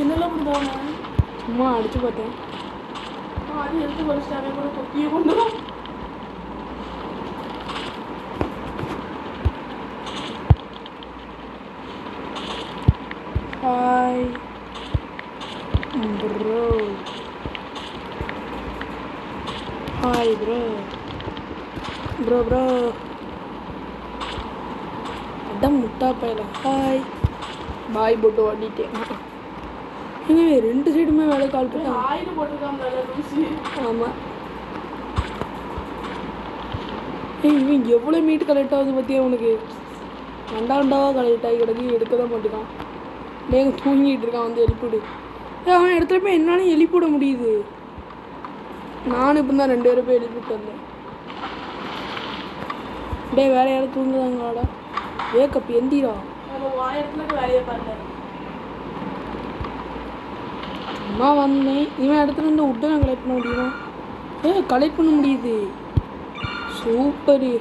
என்னெல்லாம் கொடுத்தாங்க? சும்மா அடித்து பார்த்தேன். அது எடுத்து படிச்சிட்டாவே கூட தொப்பியை கொண்டு வரும். Hi bro. Hi bro bro bro அதான் முட்டா பையல. ஹாய் பாய் போட்டு ஓடிட்டேன். இங்கே 2 சைடுமே வேலை கால் போட்டான். ஆயில் போட்டுருக்காங்க லூசி. ஆமாம் ஏய் இவன் எவ்வளோ மீட் கலெக்ட் ஆகுது பற்றியா உனக்கு அண்டாவாக கலெக்ட் ஆகி கிடக்கு எடுக்க தான் மாட்டேங்கான் டேங்க தூங்கிட்டு இருக்கான் வந்து எழுப்பிவிடு அவன் இடத்துல போய் என்னாலும் எழுப்பிவிட முடியுது நானும் இப்போ தான் 2 பேரும் போய் எழுப்பிட்டு வந்தேன் டே வேற யாரும் தூங்குதாங்களாடா வேக்கப் எந்திரா வேலையை பாருங்க சும்மா வந்தேன் இவன் இடத்துல இருந்து விட்டு நான் கலெக்ட் பண்ண முடியுமா கலெக்ட் பண்ண முடியுது சூப்பரு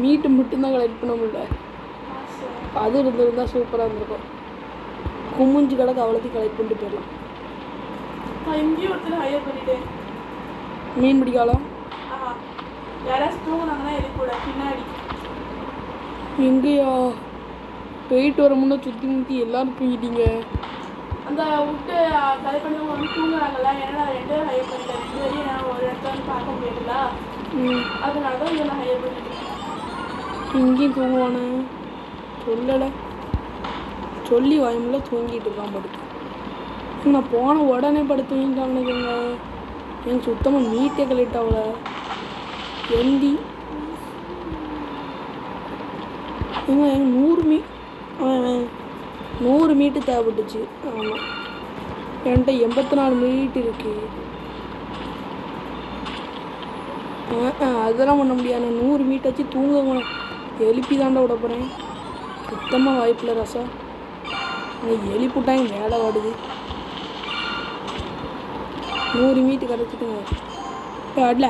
மீட்டு மட்டும்தான் கலெக்ட் பண்ண முடியல அது இருந்திருந்தா சூப்பராக இருந்திருக்கும் குமிஞ்சு கிடக்கு அவ்வளோத்தையும் கலெக்ட் பண்ணிட்டு போயிடலாம் நான் இங்கேயும் ஒருத்தர் ஹையர் பண்ணிட்டேன் மீன் பிடிக்காலாம் யாராச்சும் தூங்கினாங்கன்னா கூட பின்னாடி எங்கேயா போயிட்டு வர முன்னே சுற்றி முற்றி எல்லாரும் தூங்கிட்டீங்க அந்த விட்டு கலெக்ட் பண்ணவங்க வந்து தூங்குறாங்கல்ல ஏன்னா நான் 2 பேரும் ஹையர் பண்ணிட்டேன் 2 பேரையும் நான் ஒரு இடத்துல வந்து பார்க்க முடியாதுல்ல அதனால தான் இதை நான் ஹையர் பண்ணிட்டேன் இங்கேயும் தூங்குவானே சொல்லலை சொல்லி வாய்முள்ள தூங்கிட்டு இருக்கான் படுத்து நான் போன உடனே படுத்து தூங்கிட்டானுங்க எனக்கு சுத்தமாக மீட்டே கலெக்ட் ஆகல எந்தி ஏங்க 100 மீட்டு தேவைப்பட்டுச்சு ஆமாம் என்கிட்ட 84 மீட்டு இருக்கு அதெல்லாம் பண்ண முடியாது நான் 100 மீட்டாச்சு தூங்க எழுப்பி தாண்டா விட போகிறேன் சுத்தமாக வாய்ப்பில்லை ரசா எழுப்பிட்டாங்க வேலை வாடுது 100 மீட்டு கிடச்சிட்டுங்க அடல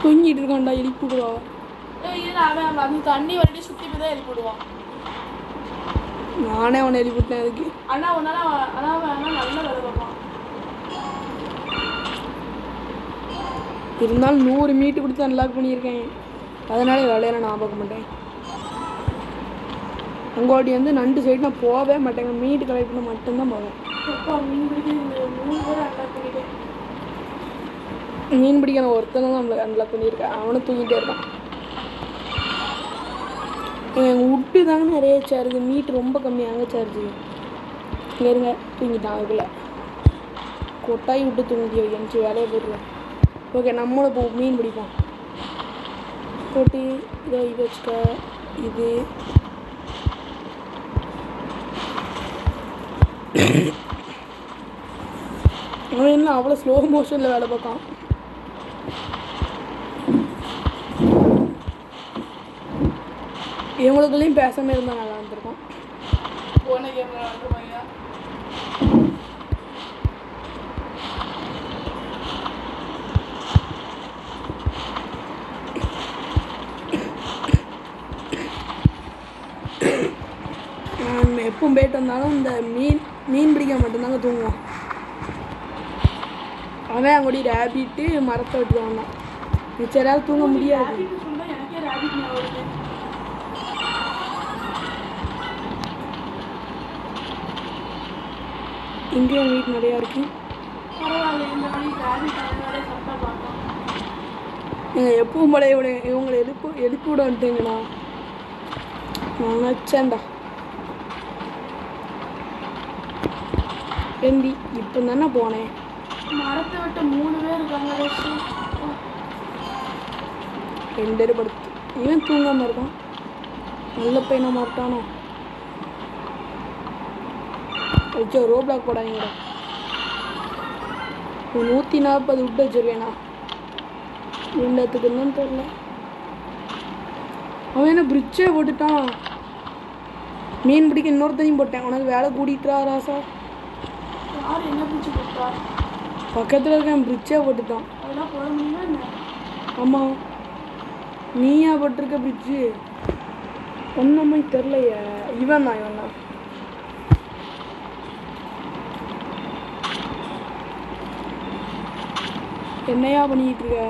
தூங்கிட்டு இருக்கான்டா எழுப்பி விடுவா இல்லை அவன் அந்த தண்ணி வண்டி சுற்றி போய் தான் எழுப்பிடுவான் நானே அவனை எழுப்பிட்டேன் அதுக்கு ஆனால் அவனால் அவன் நல்ல வேலை பார்ப்பான் இருந்தாலும் 100 மீட்டு கொடுத்து அன்லாக் பண்ணியிருக்கேன் அதனால வேலையெல்லாம் நான் பார்க்க மாட்டேன் அங்கோட்டி வந்து நண்டு சைடு நான் போகவே மாட்டேங்க மீட்டு கலெக்ட் பண்ண மட்டும்தான் போவேன் மீன் பிடிக்க 3 பேர் அன்லாக் பண்ணிட்டேன் மீன் பிடிக்க நான் ஒருத்தனை தான் அன்லாக் பண்ணியிருக்கேன் அவனும் தூங்கிட்டே இருக்கான் எங்கள் விட்டு தாங்க நிறைய சார்ஜ் மீட்டு ரொம்ப கம்மியாங்க சார்ஜ் இங்கே இருங்க தூங்கிட்டான் அதுக்குள்ளே கொட்டாய் விட்டு தூங்கி எனக்கு வேலையை போடுறேன் ஓகே நம்மளும் இப்போ மீன் பிடிப்போம் போட்டு இதை இது வச்சுக்க இது அவன் என்ன அவ்வளோ ஸ்லோ மோஷனில் வேலை பார்க்கான் இவங்களுக்குள்ளேயும் பேசாமல் இருந்தால் நல்லா இருந்திருக்கும் போன கேம் வந்து பையா எப்பவும் போயிட்டு வந்தாலும் இந்த மீன் பிடிக்க மட்டும்தாங்க தூங்குவான் அவன் அங்கோடி ரேபிட்டு மரத்தை விட்டு வந்தான் மிச்சம் யாராவது தூங்க முடியாது எனக்கே ரேபிட் வருது இங்கேயும் வீட்டு நிறையா இருக்கு பரவாயில்ல இந்த மாதிரி ரேபிட் அதனால சத்தம் பார்த்தோம் எப்பவும் போல இவங்களை எழுப்பி விட வந்துட்டீங்கண்ணா நினச்சேன்டா ஏண்டி இப்போ தானே போனேன் மரத்தை விட்டு 3 பேர் இருக்காங்க 2 பேர் படுத்து இவன் தூங்காமல் இருக்கான் நல்ல பையனை மாட்டானோ வச்சோ ரோ பிளாக் போடாதீங்கடா 140 விட்டு வச்சிருக்கேண்ணா ரெண்டாத்துக்கு என்னன்னு தெரில அவன் என்ன பிரிட்ஜே போட்டுட்டான் மீன் பிடிக்க இன்னொருத்தையும் போட்டேன் உனக்கு வேலை கூட்டிகிட்டா ராசா யார் என்ன பிடிச்சி போட்டா பக்கத்தில் இருக்கேன் பிரிட்ஜே போட்டுட்டான் அதெல்லாம் போட முடியுமா என்ன ஆமாம் நீயா போட்டிருக்க பிரிட்ஜு ஒன்றுமே தெரிலையே இவன் தான் என்னையா பண்ணிக்கிட்டு இருக்க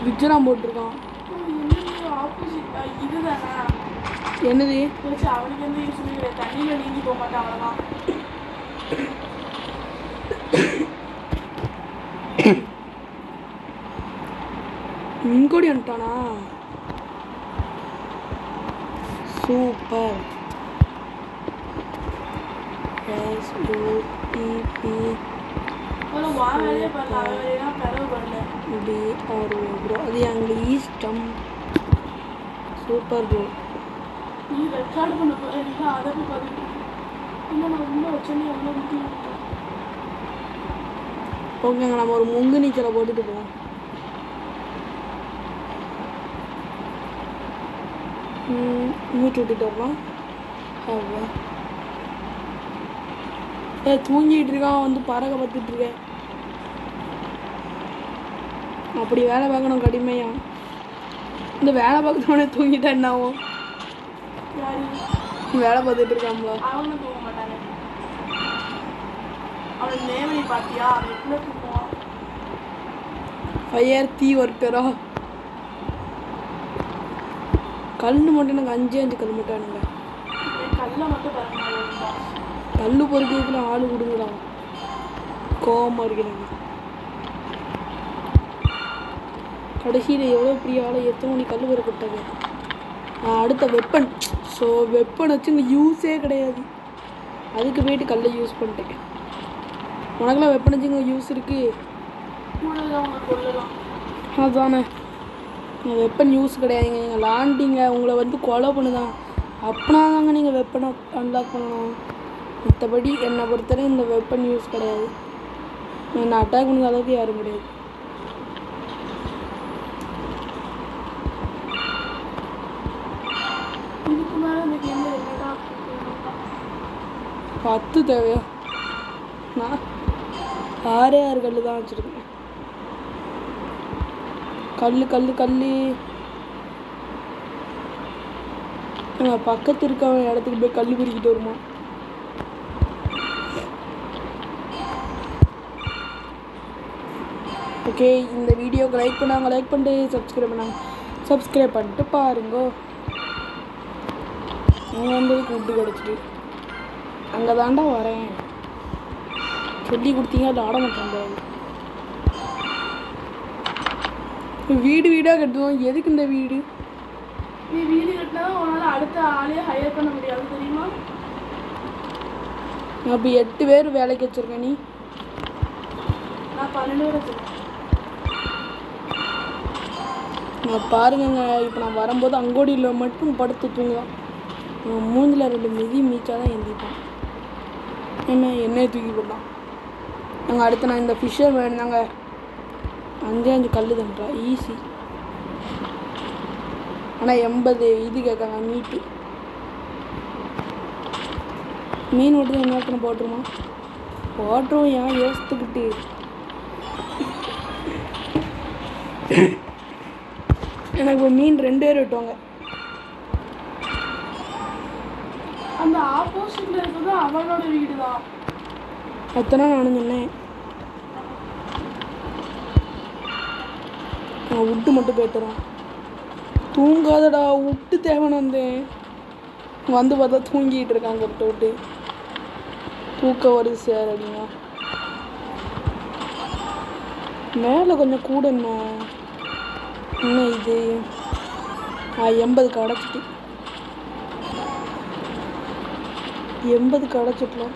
பிரிட்ஜெலாம் போட்டிருக்கான் ஆப்போசிட் இதுதானா என்னது அவனுக்கு வந்து யூஸ் பண்ணி தண்ணியில் நீங்கி போக மாட்டான் அவ்வளோதான் இங்கோடி வந்துட்டானா சூப்பர் வேலையே பண்ணல அவன் வேலையெல்லாம் பிறகு பண்ணல ப்ரோ அது எங்களுக்கு இஷ்டம். Super bro. நீ ரெக்கார்ட் பண்ண போகிறீங்க அதை போய் பார்த்துட்டு இன்னும் நான் உள்ள வச்சோன்னே எவ்வளோ முக்கிய ஓகேங்க, நம்ம ஒரு முங்கு நீச்சலை போட்டுட்டு போவோம். மூச்சு விட்டுட்டு வரலாம். அவ்வளோ தூங்கிட்டு இருக்கான், வந்து பறக்க பார்த்துட்டு இருக்கேன். அப்படி வேலை பார்க்கணும் கடுமையா. இந்த வேலை பார்க்கறவனே தூங்கிட்டா என்ன ஆகும்? வேலை பார்த்துட்டு இருக்காங்களா? அவனும் தூங்க மாட்டாங்க. அவனுக்கு நேவலி பார்த்தியா? அவன் எப்படி தூங்குவான்? ஃபயர் தீ ஒர்க்கரா? கல் மட்டும் எனக்கு 5 கல் மட்டும் அனுங்க. கல்லை மட்டும் பாருங்க. கல் பொறுக்கிறதுல ஆள் கொடுங்கடா. கோவமாக இருக்கிறேங்க. கடைசியில் எவ்வளோ பெரிய ஆளை எத்தனை மணி கல் பொறுக்கிட்டாங்க. அடுத்த வெப்பன். ஸோ வெப்பன் வச்சு இங்கே யூஸே கிடையாது. அதுக்கு போயிட்டு கல்லை யூஸ் பண்ணிட்டேன். உனக்கெல்லாம் வெப்பன் வச்சு இங்கே யூஸ் இருக்குது. அதானே வெப்பன் யூஸ் கிடையாதுங்க. நீங்கள் லாண்டிங்க உங்களை வந்து கொலை பண்ணுதான். அப்படின்னா தாங்க நீங்கள் வெப்பனை அன்லாக் பண்ணணும். மற்றபடி என்னை பொறுத்தவரை இந்த வெப்பன் யூஸ் கிடையாது. என்னை அட்டாக் பண்ணுற அளவுக்கு யாரும் கிடையாது. இதுக்கு மேலே இந்த கேமில் என்னடா 10 தேவையா? நான் 6 கல் தான் வச்சுருக்கேன். கல் கல் கல் பக்கத்து இருக்க இடத்துக்கு போய் கல் பிடிக்கிட்டு வருமா? ஓகே, இந்த வீடியோக்கு லைக் பண்ணாங்க, லைக் பண்ணிட்டு சப்ஸ்கிரைப் பண்ணாங்க, சப்ஸ்கிரைப் பண்ணிட்டு பாருங்க. அங்கே வந்து ஃபுட்டு கிடச்சிட்டு அங்கே தாண்டா வரேன் சொல்லி கொடுத்தீங்க. அது ஆட மாட்டேன். வீடு வீடாக கட்டுவோம். எதுக்கு இந்த வீடு? நீ வீடு கட்டினா உன்னால் அடுத்த ஆளே ஹையர் பண்ண முடியாது தெரியுமா? அப்போ 8 பேர் வேலைக்கு வச்சுருக்கேன். நீ? நான் 12 பேர் வச்சுருக்கேன். நான் பாருங்கங்க, இப்போ நான் வரும்போது அங்கோடியில் மட்டும் படுத்து தூங்குவான். மூஞ்சில் 2 மிதி மீச்சா தான் எந்திரிப்பான். என்னையை தூக்கி போடலாம். நாங்கள் அடுத்து நான் இந்த ஃபிஷ்ஷர் வேணுதாங்க. 5 கல் தண்டா ஈஸி. ஆனால் 80 இது கேட்காங்க மீட்டு. மீன் மட்டும் என்ன போட்டுருமா? போட்டுருவோம். ஏன் யோசித்துக்கிட்டு? எனக்கு இப்போ மீன் 2 பேர் வெட்டுவாங்க. அந்த ஆப்போசிட்டில் இருக்கிறது அவனோட வீடு தான். அத்தனை நானும் சொன்னேன். நான் விட்டு மட்டும் போய்ட்டுறோம். தூங்காதடா, விட்டு தேவைன்னு வந்தேன். வந்து பார்த்தா தூங்கிட்டு இருக்காங்க. விட்டு விட்டு தூக்கம் வருது சார் அப்படின்னா. மேலே கொஞ்சம் கூட என்ன இது 80 அடைச்சிட்டு 80 அடைச்சிட்டலாம்.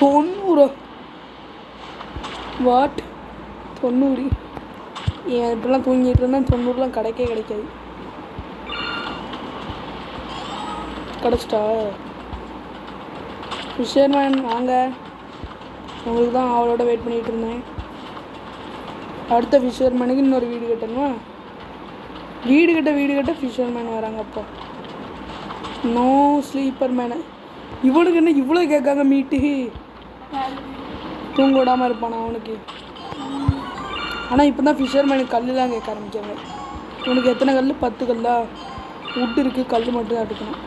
90 வாட் 90? ஏன் இப்படிலாம் தூங்கிட்டு இருந்தால் 90லாம் கிடைக்காது. கிடச்சிட்டா? ஃபிஷர்மேன் வாங்க. உங்களுக்கு தான் அவளோட வெயிட் பண்ணிகிட்டு இருந்தேன். அடுத்த ஃபிஷர்மேனுக்கு இன்னொரு வீடு கட்டணுமா? வீடு கட்ட ஃபிஷர்மேன் வராங்க. அப்போ நோ ஸ்லீப்பர் மேனு. இவனுக்கு என்ன இவ்வளோ கேட்காங்க மீட்டு? தூங்க விடாமல் இருப்பானா அவனுக்கு? ஆனால் இப்போ தான் ஃபிஷர்மேனுக்கு கல்லுலாம் கேட்க ஆரம்பிச்சாங்க. உனக்கு எத்தனை கல்? 10 கல்லா? விட்டு இருக்குது, கல் மட்டும் தான் எடுக்கணும்.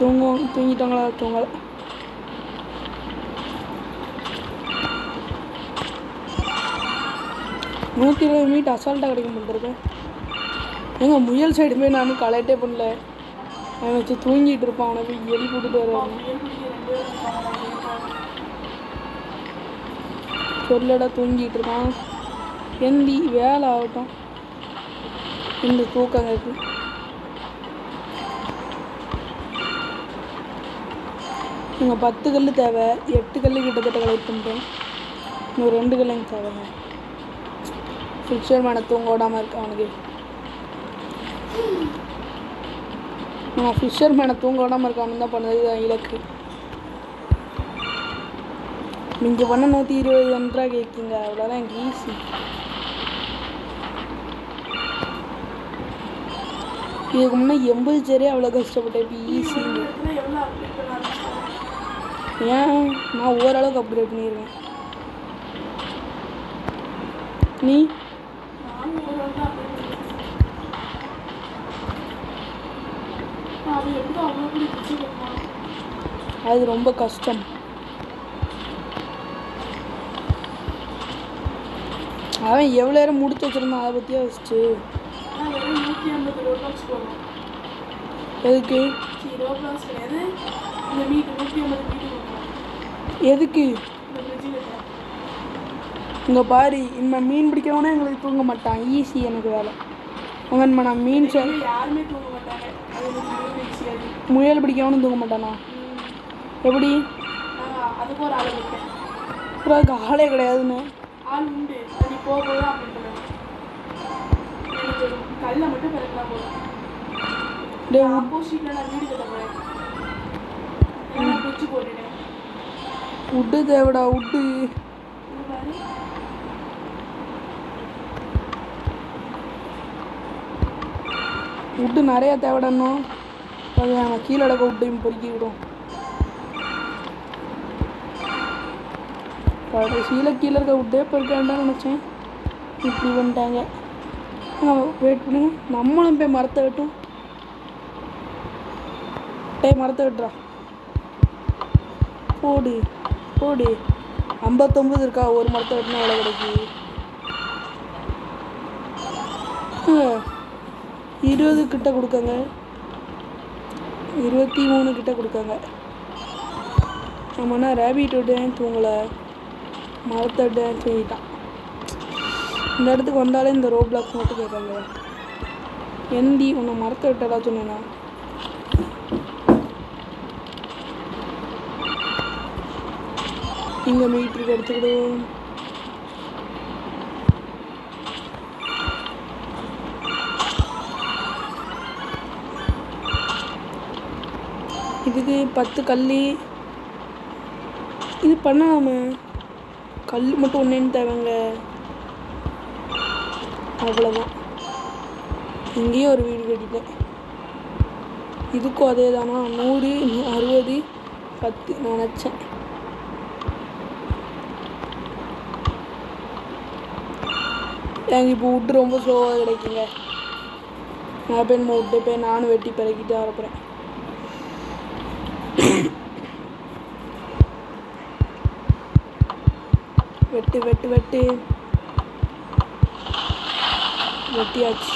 தூங்கிட்டாங்களா? தூங்கலை. $120 மீட் அசால்ட்டாக கிடைக்கும் பண்ணுறது. ஏங்க முயல் சைடு போய் நானும் கலெக்டே பண்ணல. அவன் வச்சு தூங்கிட்டு இருப்பான். அவனை போய் எலி போட்டுட்டு வருவாங்க. சொல்லடா தூங்கிட்டு இருக்கான். எந்தி வேலை ஆகட்டும். இந்த தூக்கங்க இருக்கு. நீங்கள் 10 கல் தேவை. 8 கல் கிட்டத்தட்ட கலெக்ட் பண்ணிட்டேன். இன்னும் 2 கல் எனக்கு தேவைங்க. ஃபிஷர்மேனை தூங்க விடாமல் இருக்க அவனுக்கு. நான் ஃபிஷர்மேனை தூங்க விடாமல் இருக்க அவனு தான் பண்ணது தான் இலக்கு. நீங்கள் பண்ண 120 ஒன்றா கேட்குங்க, அவ்வளோதான் எனக்கு ஈஸி. இதுக்கு முன்னே 80 சேரே அவ்வளோ கஷ்டப்பட்டேன், இப்போ ஈஸிங்க. ஏன் நான் ஓரளவுக்கு அப்கிரேட் பண்ணிடுவேன். நீ அது ரொம்ப கஷ்டம். அவன் எவ்வளோ நேரம் முடிச்சு வச்சுருந்தான், அதை பற்றியா வச்சுட்டு எதுக்கு எதுக்கு இங்கே பாரு, இனிமே மீன் பிடிக்கவனே எங்களுக்கு தூங்க மாட்டான். ஈஸி எனக்கு வேலை. அவன் நான் மீன் யாருமே தூங்க மாட்டாங்க. முயல் பிடிக்கவனும் தூங்க மாட்டானா? எப்படி? அதுக்கு ஒரு ஆள் இருக்கேன். அதுக்கு ஆளே கிடையாதுன்னு. ஆள் உண்டு, அது போகும்போது அப்படி பண்ணுவேன். எனக்கு கல்லை மட்டும் பிறக்கலாம் போதும். ஆப்போசிட்டில் நான் வீடு கட்ட போகிறேன். நான் பிடிச்சி போட்டுட்டேன். உட்டு தேவைடா, உட்டு. உட்டு நிறையா தேவைடணும். அது நாங்கள் கீழே அடக்க விட்டையும் பொறுக்கி விடும். கடைசியில் கீழே இருக்க விட்டே பொறுக்க வேண்டாம்னு நினச்சேன். இப்படி வந்துட்டாங்க. வெயிட் பண்ணுங்க, நம்மளும் போய் மரத்தை வெட்டும். மரத்தை வெட்டுறா, போடு போடு. 59 இருக்கா, ஒரு மரத்தை வெட்டினா எவ்வளோ கிடைக்கு? 20 கிட்ட கொடுக்காங்க, 23 கிட்ட கொடுக்காங்க. நம்மனா ரேபிட் விட்டேன் தூங்கலை, மரத்தை விட்டேன் தூங்கிட்டான். இந்த இடத்துக்கு வந்தாலே இந்த ரோ பிளாக்ஸ் மட்டும் கேட்காங்க. எந்தி உன்னை மரத்தை விட்டதா சொன்னேன்னா? இங்கே மீட்டருக்கு எடுத்துக்கிடுவோம். இதுக்கு 10 கல் இது பண்ணலாமே. கல் மட்டும் ஒன்றேன்னு தேவைங்க, அவ்வளோதான். இங்கேயும் ஒரு வீடு கட்டிட்டேன். இதுக்கும் அதே தானா? 100 60 10 நினச்சேன். எனக்கு இப்போ விட்டு ரொம்ப ஸ்லோவாக கிடைக்குங்க. நான் போய் நம்ம விட்டு போய் நானும் வெட்டி பிறக்கிட்டு வரப்போகிறேன். வெட்டு வெட்டு வெட்டு வெட்டியாச்சு.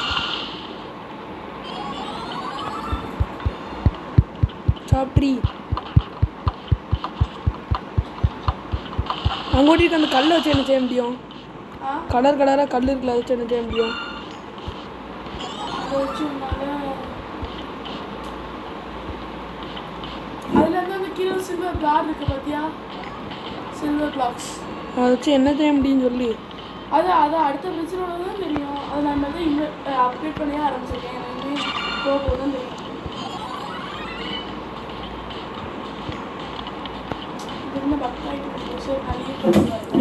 சாப்பிட்ரி அங்கே ஓட்டிட்டு அந்த கல்லை வச்சு என்ன செய்ய முடியும்? கலர் கலராக கல் இருக்குல்ல, அதை வச்சு என்ன செய்ய முடியும்? அதில் இருந்து அந்த கீழே சில்வர் பிளாக் இருக்குது பார்த்தியா, சில்வர் பிளாக்ஸ், அதை வச்சு என்ன செய்ய முடியும்னு சொல்லி. அது அடுத்த பிரச்சனை தான் தெரியும். அது நான் வந்து அப்டேட் பண்ணியே ஆரம்பிச்சிருக்கேன். எனக்கு போக தான் தெரியும்.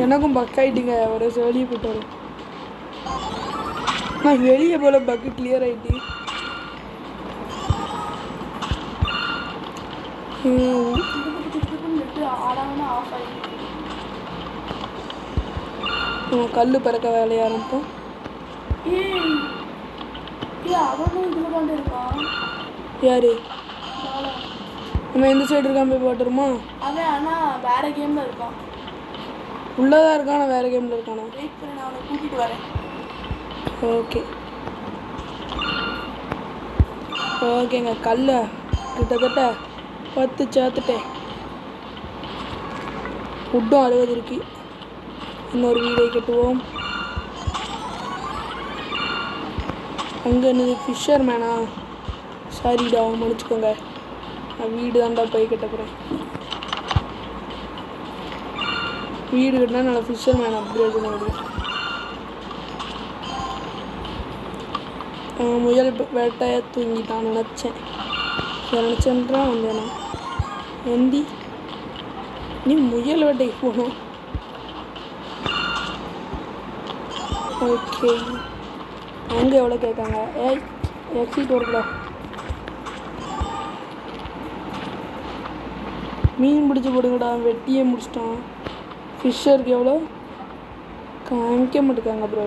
எனக்கும் பக் ஆகிட்டுங்க, ஒரு வெளியே போயிட்டு வரும். நான் வெளியே போல பக்கு கிளியர் ஆகிட்டு. கல் பறக்க வேலைய ஆரம்பிப்போம். யாரு நம்ம எந்த சைடு இருக்கான் போய் போட்டுருமா? அவன் ஆனால் வேற கேமில் இருக்கான். உள்ளதாக இருக்கானா வேறு கேமில் இருக்கானா? வெயிட் பண்ணி நான் அவனை கூட்டிகிட்டு வரேன். ஓகே ஓகேங்க. கல்லை கிட்டத்தட்ட 10 சேர்த்துட்டேன். உட்டும் 60 இருக்கு. இன்னொரு வீடை கட்டுவோம். அங்கே என்னது ஃபிஷர் மேனா? சாரிடா, மன்னிச்சுக்கோங்க. நான் வீடு தான்டா போய் கட்ட போகிறேன். வீடு கட்டினா நல்லா ஃபிஷர் மேன் அப்கிரேட் பண்ண முடியும். முயல் வேட்டைய தூங்கிட்டான் நினச்சேன். நினச்சேன்றா வந்தேனா எந்தி நீ முயல் வேட்டைக்கு போகணும். ஓகே அங்கே எவ்வளோ கேட்காங்க? ஏய் எக்ஸிட் ஒர்க்கடா. மீன் பிடிச்சி போடுங்கடா. வெட்டியே முடிச்சிட்டான். ஃபிஷ்ஷருக்கு எவ்வளோ காமிக்க மாட்டேக்காங்க ப்ரோ.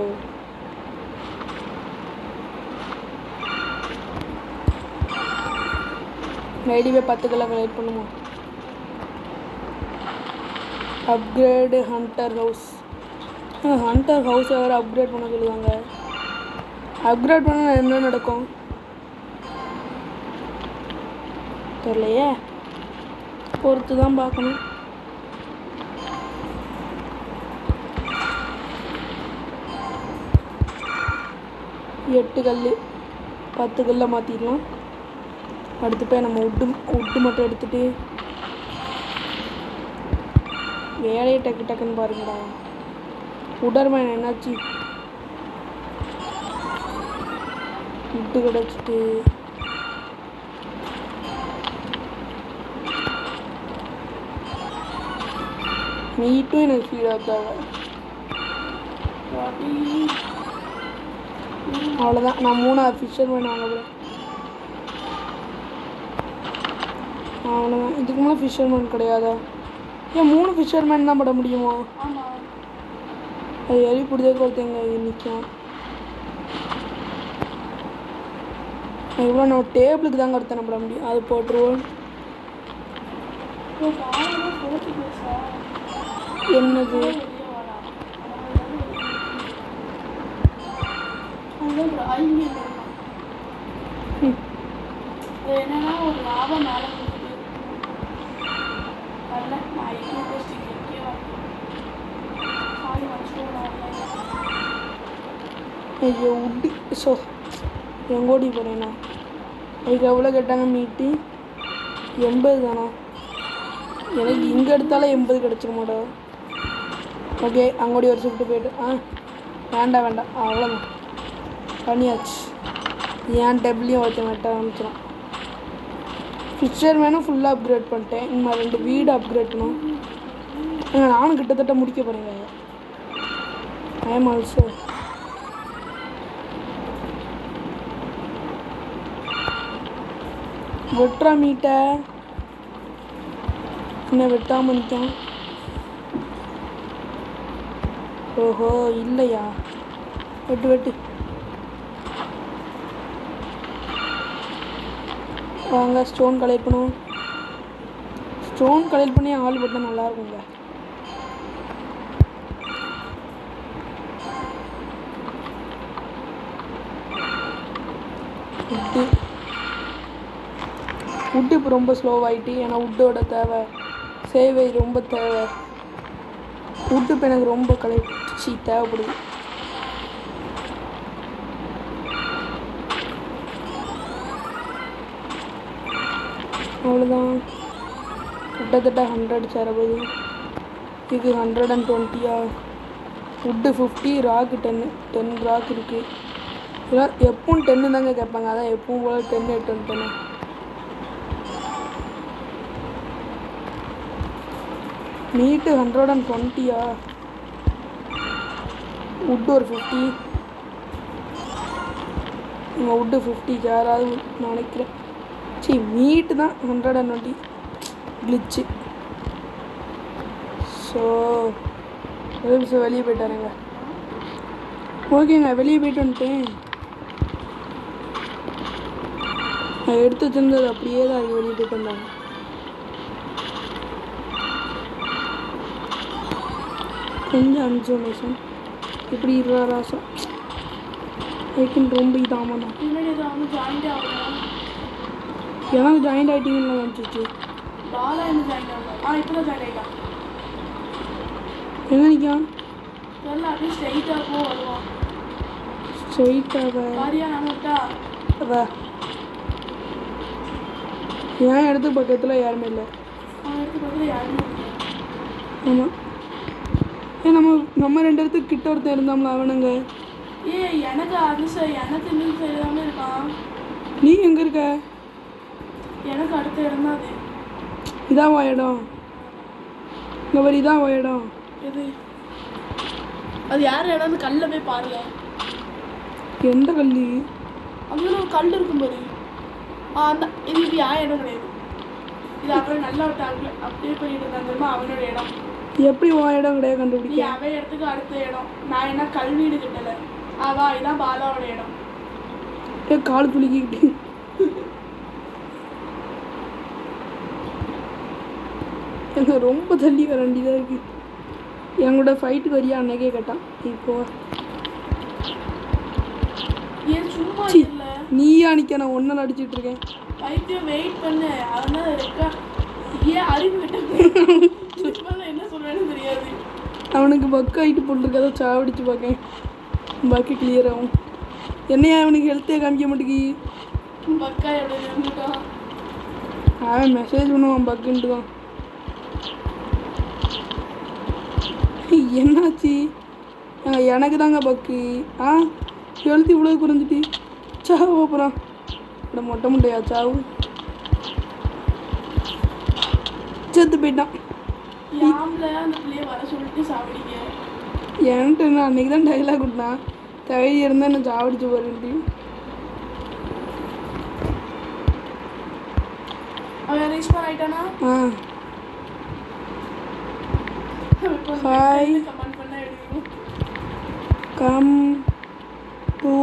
ஐடிவே 10 கிலோ கலெக்ட் பண்ணுமா? Upgrade hunter house. ஹண்டர் ஹவுஸை வேறு அப்கிரேட் பண்ண சொல்லுவாங்க. அப்கிரேட் பண்ணால் என்ன நடக்கும் தெரியலையே, பொறுத்து தான் பார்க்கணும். எட்டு கல் 10 கல்லை மாற்றிடலாம். அடுத்து போய் நம்ம உட்டு மட்டும் எடுத்துகிட்டு வேலையை டக்கு டக்குன்னு பாருங்கடா. உடர்மேன் என்னாச்சு? உட்டு கிடச்சிட்டு மீட்டும் எனக்கு ஃபீடாக தேவை. அவ்வளோதான். நான் 3 ஃபிஷர்மேன் வாங்க. அவ்வளோதான். இதுக்கு மேலே ஃபிஷர்மேன் கிடையாதா? ஏன் 3 ஃபிஷர்மேன் தான் பட முடியுமா? அது எரி பிடிச்சதுக்கு ஒருத்தங்க நிற்கும். இவ்வளோ நம்ம டேபிளுக்கு தாங்க ஒருத்தனை பட முடியும். அது போட்டுருவோம். என்னது என்னன்னா ஒரு லாபம் மேலே ஐயோ உட்டி ஸோ எங்கோடி போகிறேண்ணா. அதுக்கு எவ்வளோ கேட்டாங்க மீட்டு? 80 தானா? எனக்கு இங்கே எடுத்தாலும் 80 கிடச்சிருமாடா. ஓகே அங்கோடி ஒரு ஷிஃப்ட்டு போய்ட்டு வேண்டாம் அவ்வளோதான் பண்ணியாச்சு. ஏன் டேபிளையும் வச்ச வெட்ட ஆரம்பிச்சிடும். ஃபிஷர்மேனும் ஃபுல்லாக அப்கிரேட் பண்ணிட்டேன். இன்னும் 2 வீடு அப்கிரேட் பண்ணும். நானும் கிட்டத்தட்ட முடிக்க போகிறேங்க. ஐ எம் ஆல்சோ வெட்டுறா மீட்டை. என்ன வெட்டாமல் நிற்கும்? ஓஹோ இல்லையா? வெட்டு வாங்க. ஸ்டோன் கலெக்ட் பண்ணுவோம். ஸ்டோன் கலெக்ட் பண்ணி ஆள் போட்டால் நல்லா இருக்குங்க. உட்டு இப்போ ரொம்ப ஸ்லோவாகிட்டு. ஏன்னா உட்டோட தேவை சேவை ரொம்ப தேவை. உட்டு இப்போ எனக்கு ரொம்ப கலெக்ட் தேவைப்படுது. அவ்வளோதான். கிட்டத்தட்ட 100 சேரப்போகுது. இது 120. உட்டு 50, ராக்கு 10 ராக் இருக்குது. இதெல்லாம் எப்பவும் 10 தாங்க கேட்பாங்க. அதான் எப்பவும் போல 10 8 10. மீட்டு 120. உட்டு ஒரு 50. உட்டு 50 யாராவது நினைக்கிறேன். சரி மீட்டு தான் 120 கிளிச்சு. ஸோ வெளியே போயிட்டாருங்க. ஓகேங்க வெளியே போயிட்டு வந்துட்டேன். நான் எடுத்து வச்சிருந்தது அப்படியே தான் இருக்கு. வெளியே போயிட்டு வந்தாங்க. கொஞ்சம் அன்சோனேஷன் இப்படி 20 ராசம் வைக்கின்னு ரொம்ப இதாம தான். எனக்கு ஜாயிண்ட் ஆகிட்டீங்கன்னு வந்துச்சு. எங்கே நிற்கான்? ஸ்ட்ரெயிட்டாக என் இடத்துக்கு பக்கத்தில் யாருமே இல்லை. ஆமாம். நம்ம 2 இடத்துக்கு கிட்ட ஒருத்தர் இருந்தாங்களா அவனுங்க எனக்கு அது சரி, எனக்கு இந்த சைடு தானே இருக்கான். நீ எங்கே இருக்க? எனக்கு அடுத்த இடம் தான் அது. இதான் வா இடம். இங்கே வரி இதான் வா இடம். எது அது யார் இடம்? கல்ல போய் பாருங்க. எந்த கல்லி? அங்கே ஒரு கல் இருக்கும் பாரு. அந்த இது யார் இடம் கிடையாது. இது அப்புறம் நல்லா அப்படியே பண்ணிட்டு இருந்தாங்க அவனோட இடம். எப்படி வா இடம் கிடையாது நீ கண்டுபிடிக்க? அவன் இடத்துக்கு அடுத்த இடம். நான் என்ன கல்வீடு கிட்டல. அவா இதான் பாலாவோட இடம். கால் துளிக்கிட்டு எனக்கு ரொம்ப தள்ளி வர வேண்டியதாக இருக்கு. எங்களோட ஃபைட்டுக்கு வரியா அன்னைக்கே கேட்டான். இப்போ ஏன் சும்மா இல்லை? நீயா நிற்க, நான் ஒன்றை அடிச்சுட்டு இருக்கேன். பைத்தியம் வெயிட் பண்ணு. அதனால இருக்கா ஏன் அறிவு விட்டு என்ன சொல்றேன்னு தெரியாது. அவனுக்கு பக்கு ஆகிட்டு போட்டுருக்கதை சாவடிச்சு பார்க்கேன். பக்கு கிளியர் ஆகும். என்னையா அவனுக்கு ஹெல்த்தே காமிக்க மாட்டேங்கி. பக்கா எப்படி இருந்துட்டான்? அவன் மெசேஜ் பண்ணுவான் பக்குன்ட்டு தான். என்னாச்சு? எனக்கு தாங்க பக்கு. ஹெல்த் இவ்வளோ குறைஞ்சிட்டு சாவு. அப்புறம் இப்படி மொட்டை முட்டையா சாவு? செத்து போயிட்டான். யாம்ல அந்த பிள்ளைய வர சொல்லிட்டு சாவடிங்க. என்கிட்ட என்ன அன்றைக்கி தான் டைலாக் விட்டான். தகுதி இருந்தால் என்ன சாவடிச்சு போறேன்ட்டு. அவன் ரீஸ்பான் ஆயிட்டானா? ஹாய், கமெண்ட் பண்ண எடுக்கணும். Come to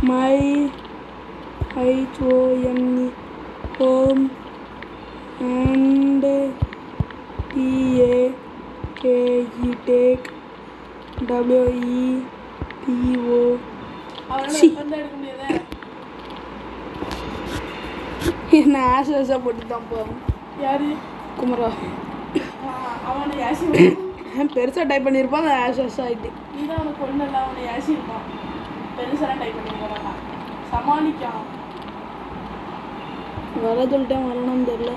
my HOME home and take WEPO. என்ன ஆசை போட்டுட்டான் போதும். யாரு? குமரா. அவனை யாசி பெருசாக டைப் பண்ணியிருப்பான். அது ஆஷ் ஆகிட்டு. நீ தான் அவனுக்கு ஒன்றும் அவனை யாசி இருப்பான். பெருசாக டைப் பண்ணியிருப்பான். சமாளிக்கான். வர சொல்லிட்டேன், வரணும்னு தெரில.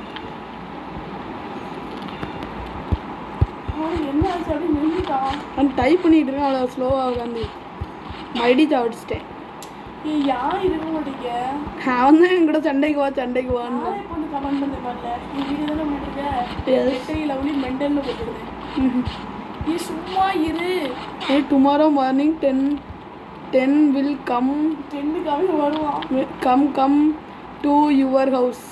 அவனுக்கு என்ன ஆச்சு அப்படி நின்றுட்டான். அவன் டைப் பண்ணிகிட்டு இருக்கான். அவ்வளோ ஸ்லோவாக உட்காந்து மறுபடி சாவடிச்சிட்டேன். யார் இருக்க மாட்டேங்க. அவன் தான் என் கூட சண்டைக்கு வான்னு பொண்ணு கமெண்ட் பண்ணி பாருல. நீ வீடு தானே பண்ணிருக்க. லவ்லி மெண்டல்னு போட்டுருந்தேன். நீ சும்மா இரு. Tomorrow morning 10 will come. 10க்கு வருவான். Come to your house.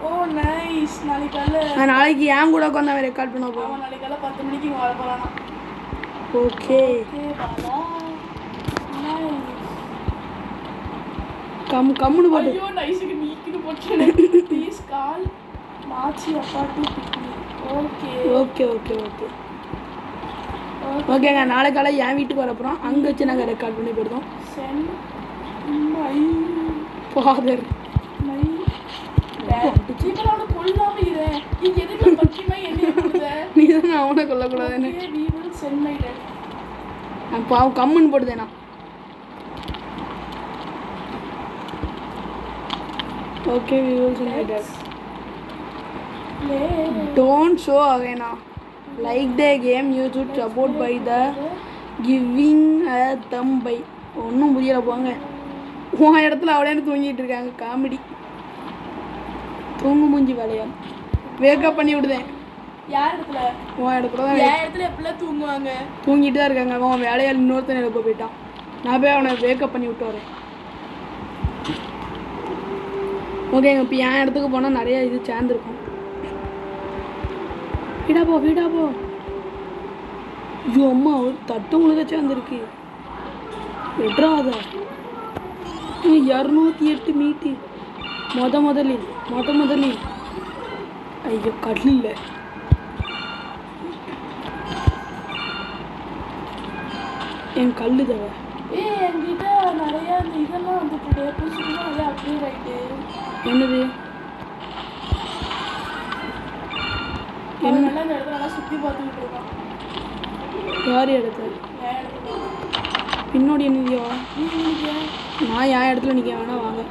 O nice. நாளைக்கு ஏன் கூட உட்காந்து அவன் ரெக்கார்ட் பண்ண போகிறான். அவன் நாளைக்கு 10 மணிக்கு இங்கே வர போகிறானா. ஓகே கம்முன்னு போட்டு. ஐயோ நைஸுக்கு நீக்கிட்டு போட்டு. ப்ளீஸ் கால் மாச்சி அப்பா to big me. Okay okay okay okay ஓகேங்க. நாளை காலை என் வீட்டுக்கு வரப்போகிறோம். அங்கே வச்சு நாங்கள் ரெக்கார்ட் பண்ணி போடுறோம். Send my father. நீ தான் அவனை கொல்லக்கூடாதுன்னு பாவம் கம்முன்னு போடுதேண்ணா. Okay we will send that. Don't show again. Like the game you should support by the giving a thumb by. ஒன்றும் புரியல போங்க. உன் இடத்துல அவளேன்னு தூங்கிட்டு இருக்காங்க. காமெடி. தூங்கு மூஞ்சி வேலையாம். வேக்கப் பண்ணி விடுதேன். யார் இடத்துல? உன் இடத்துல தான். என் இடத்துல எப்படிலாம் தூங்குவாங்க? தூங்கிட்டு தான் இருக்காங்க. அவன் வேலையால் இன்னொருத்தன் எழுப்ப போயிட்டான். நான் போய் அவனை வேக்கப் பண்ணி விட்டு வரேன். ஓகேங்க. இப்போ என் இடத்துக்கு போனால் நிறையா இது சேர்ந்துருக்கும். வீடா போ. ஐயோ அம்மா, ஒரு தட்டு முழுக்க சேர்ந்துருக்கு. எட்ராத 208 மீட்டு. முதலில் ஐயோ கல்லில் என் கல்லு தவ. என்கிட்ட நிறையா இந்த இதெல்லாம் வந்துட்டு புதுசுலாம் நிறையா அப்டேட் ஆகிட்டு. என்னது? என்ன இந்த இடத்துல நல்லா சுற்றி பார்த்துக்கிட்டு இருக்கான். யார் இடத்துல? என் இடத்துல. பின்னோடி என்னதியோ? நான் என் இடத்துல நிற்க வேணா வாங்க.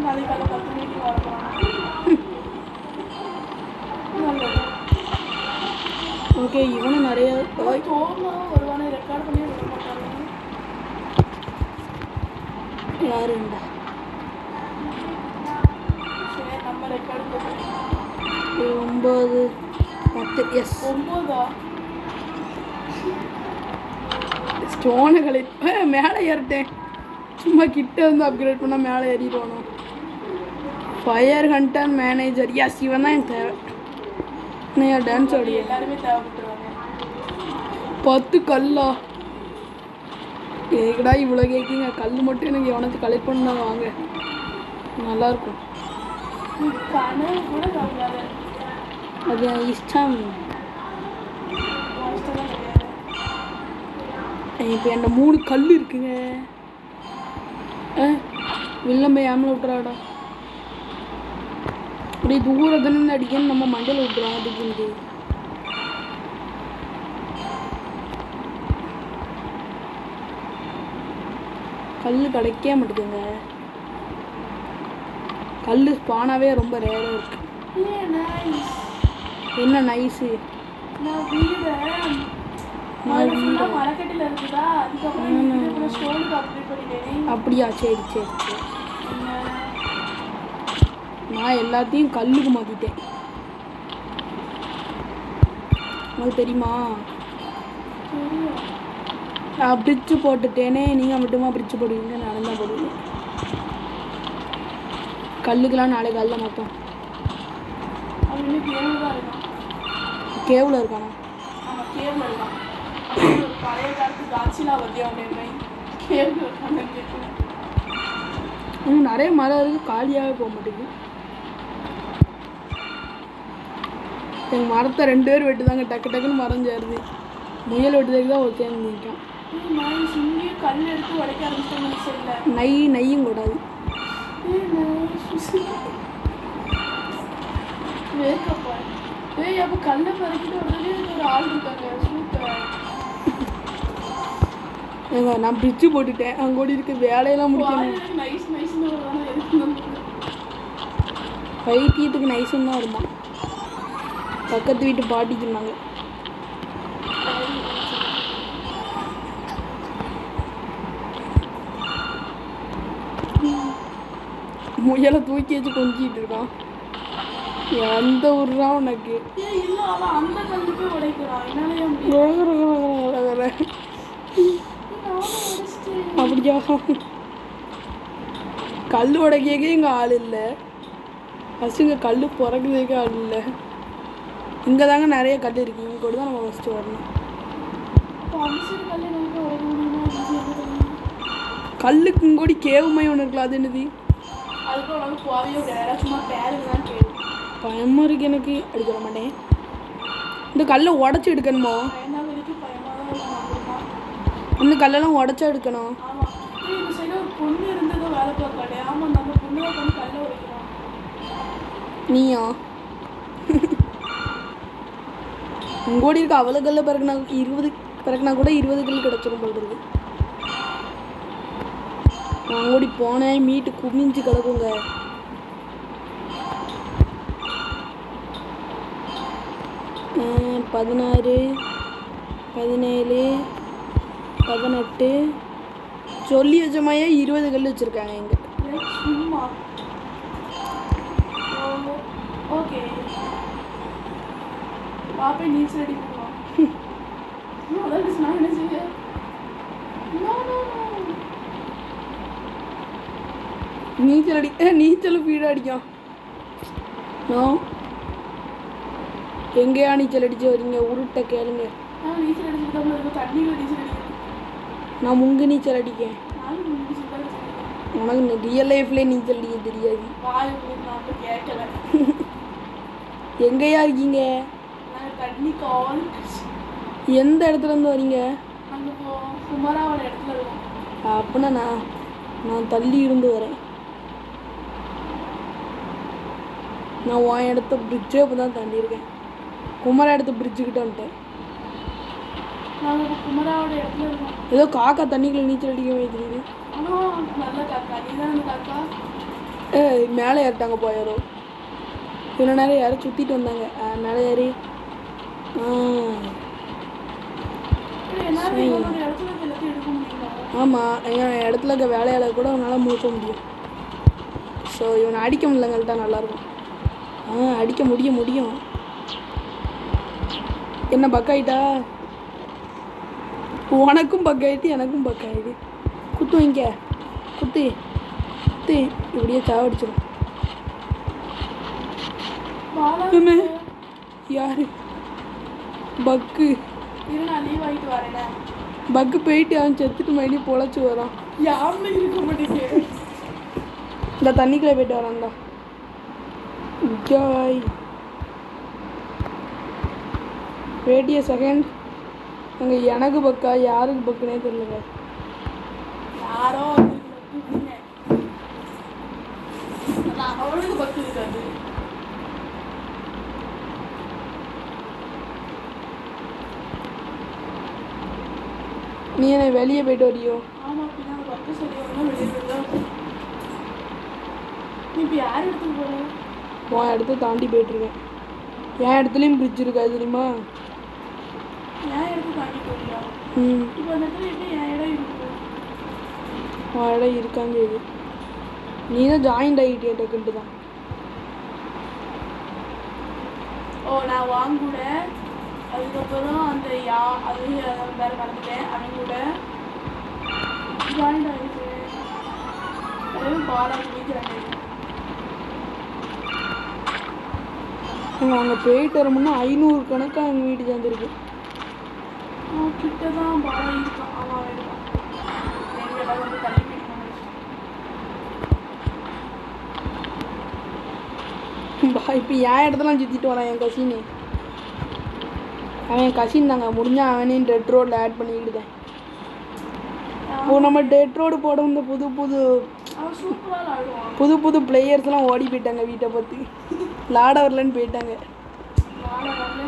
நாளைக்கு காலை 10 மணிக்கு வரப்போறான். ஓகே இவனும் நிறைய தோணும் வருவானே ரெக்கார்ட் பண்ணி விட மாட்டாங்க. யாருண்டா சரி நம்ம ரெக்கார்டு போடுறோம். 9 10 எஸ் 9ஆ? ஸ்டோனை மேலே ஏறிட்டேன். சும்மா கிட்ட வந்து அப்கிரேட் பண்ணால் மேலே ஏறிடுவானோ. ஃபயர் ஹண்டர் மேனேஜர் எஸ் இவன் தான் எனக்கு தேவை. நான் டான்ஸ் ஆடி எல்லாருமே தேவைப்பட்டுருவாங்க. 10 கல்லா ஏக்கடா இவ்வளோ கேட்குங்க. கல் மட்டும் எனக்கு எவனாச்சும் கலெக்ட் பண்ணா வாங்க நல்லாயிருக்கும். கனவு கூட கலங்காத. அது என் இஷ்டம். இப்போ என்கிட்ட 3 கல் இருக்குங்க. வில்லம்பை ஏமலை விட்டுறாடா. அப்படியே தூரத்துலேருந்து அடிக்கன்னு நம்ம மஞ்சள் விட்டுறோம். அதுக்கு கல் கிடைக்கவே மாட்டேங்குங்க. கல் ஸ்பானாவே ரொம்ப ரேராக இருக்கு. என்ன நைஸு. நான் வீடு மரக்கட்டில் இருக்குதா, அதுக்கப்புறம் ஸ்டோனுக்கு அப்டேட் பண்ணிட்டேன். அப்படியா? சரி சரி சரி. நான் எல்லாத்தையும் கல்லுக்கு மாற்றிட்டேன். உங்களுக்கு தெரியுமா? நான் பிரிட்ஜு போட்டுட்டேனே. நீங்கள் மட்டுமா பிரிட்ஜு போடுவீங்க? நான் தான் போடுவேன். கல்லுக்கெல்லாம் நாளை கல்ல மொத்தம் கேவில் இருக்கானா? ஆமாம், கேவில் இருக்கான். பழைய காலத்து காட்சியில் வந்து அவன் கேவில் இருக்கான்னு கேட்குறேன். இன்னும் நிறைய மரம் இருக்குது, காலியாகவே போக மாட்டேங்குது. எங்கள் மரத்தை 2 பேர் வெட்டுதாங்க. டக்கு டக்குன்னு மரம் சேருது. முயல் வெட்டுறதுக்கு தான் ஒருத்தன் நிற்கான். இங்கேயும் கல் எடுத்து உடைக்க ஆரம்பிச்சிட்டாங்க. நையும் கூடாது. வேக்கப்பா அப்போ கல்லை பறிக்கிட்டு ஒரு ஆள் இருக்காங்க. சூப்பர். ஏங்க நான் பிரிட்ஜு போட்டுட்டேன். அங்கே ஓடி இருக்க வேலையெல்லாம் முடிக்கணும். நைஸ் நைஸ்னு ஒரு பைத்தியத்துக்கு நைஸுன்னு தான் வருமா. பக்கத்து வீட்டு பாட்டிக்குனாங்க. முயலை தூக்கி வச்சு கொஞ்சிட்டு இருக்கான். எந்த ஊர்ரா உனக்கு? அப்படியா? கல் உடைக்க இங்கே ஆள் இல்லை. ஃபஸ்ட்டு இங்கே கல் பிறகுறதுக்கே ஆள் இல்லை. இங்கே தாங்க நிறைய கல் இருக்குது. இங்கே கூட தான் நம்ம ஃபஸ்ட்டு வரணும். கல்லுக்கு இங்கோடி கேவுமை ஒன்று இருக்கலாம். அது என்னது? பயமாக இருக்கு எனக்கு. அடிக்க மாட்டேன். இந்த கல்லை உடச்சி எடுக்கணுமோ? இந்த கல்லெல்லாம் உடச்சா எடுக்கணும். நீயா? உங்கோடி இருக்க அவ்வளோ கல்ல பிறகுனா 20 பிறகுனா கூட 20 கல் கிடச்சிரும் போல் இருக்கு. நான் ஓடி போனேன். மீட்டு குமிஞ்சு கிடக்குங்க. ஆ 16 17 18 சொல்லி வச்சமாயே 20 கல் வச்சுருக்காங்க இங்கே. ஓகே பாப்பே நீச்சல் அடிக்கலாம். நான் என்ன செய்ய? நீச்சல் ஃபீடாக அடிக்கும். நோ எங்கேயா நீச்சல் அடிச்சு வரீங்க? உருட்டை கேளுங்க. நீச்சல் அடிச்சுட்டு தண்ணியில் நீச்சல் அடிக்கிறேன். நான் முங்கு நீச்சல் அடிக்கேன். உனக்கு ரியல் லைஃப்லேயே நீச்சல் அடிக்க தெரியாது. கேட்கல. எங்கேயா இருக்கீங்க? தண்ணி கால். எந்த இடத்துல இருந்து வரீங்க? அங்கே குமராவோட இடத்துல இருக்கும். அப்படின்னா நான் தள்ளி இருந்து வரேன். நான் உன் இடத்த பிரிட்ஜே இப்போ தான் தாண்டியிருக்கேன். குமரா இடத்த பிரிட்ஜுக்கிட்ட வந்துட்டேன். நாங்கள் குமராவோட இடத்துல இருக்கோம். ஏதோ காக்கா தண்ணிக்குள்ள நீச்சல் அடிக்க வைக்கிறது. ஆனால் நல்ல காக்கா. நீ தான் அந்த காக்கா. மேலே ஏறிட்டாங்க போயாரோ. இவ்வளோ நேரம் யாரும் சுற்றிட்டு வந்தாங்க. மேலே ஏறி என்னால் என்னோட இடத்துல எல்லாத்தையும் எடுக்க முடியுங்களா? ஆமாம், என் இடத்துல இருக்க வேலையால் கூட அவனால் முழுக்க முடியும். ஸோ இவனை அடிக்க முடியலங்கள்ட்ட நல்லாயிருக்கும். அடிக்க முடியும். என்ன பக்காயிட்டா? உனக்கும் பக்காயிட்டு எனக்கும் பக்காயிடு. குத்து வைங்க, குத்து இப்படியே சாவடிச்சிடும். பாலா யாரு பக்கு? இரு, நான் லீவ் ஆகிட்டு வரேன். பக்கு போயிட்டு அவன் செத்துட்டு மறுபடியும் பொழைச்சி வரான். யாருமே இருக்க மாட்டேங்குது. இந்த தண்ணிக்குள்ளே போயிட்டு வரான்டா. Joy wait a second. அங்கே எனக்கு பக்கா யாருக்கு பக்குனே தெரியலங்க. யாரோ அவனுக்கு பக்கு இருக்காது. நீ என்ன வெளியே போயிட்டு வரியோ? ஆமாம், அப்படின்னா பக்கு சொல்லி வரணும், வெளியே போய்தான். நீ இப்போ யார் இடத்துக்கு போகிற? உன் இடத்த தாண்டி போயிட்டுருக்கேன். என் இடத்துலையும் பிரிட்ஜ் இருக்காது தெரியுமா? என் இடத்துக்கு தாண்டி போறியா? இப்போ அந்த இடத்துல எப்படி என் இடம் இருக்குது? உன் இடம் இருக்காங்க. இது நீ தான் ஜாயிண்ட் ஆகிட்டே டக்குன்ட்டு தான். ஓ, நான் வாங்கூட அதுக்கப்புறம் அந்த அது வேறு மறந்துட்டேன். அவன் கூட ஜாயிண்ட் ஆகிடுச்சு. அதே பாலா குடிக்கிறாங்க. அங்கே போயிட்டு வரமுன்னா 500 கணக்காக எங்கள் வீட்டு சேர்ந்துருக்கு. கிட்ட தான் பாலா இருக்கான். ஆமாம், இருக்கான். எங்கள் வந்து தள்ளி பிடிக்கணும். இப்போ என் இடத்துல சுற்றிட்டு வரான் என் கசின்னு. அவன் என் கசின் தாங்க. முடிஞ்சால் அவனையும் டெட் ரோடில் ஆட் பண்ணிக்கிட்டுதேன். இப்போ நம்ம டெட் ரோடு போட இந்த புது பிளேயர்ஸ்லாம் ஓடி போயிட்டாங்க. வீட்டை பற்றி விளாட வரலன்னு போயிட்டாங்க.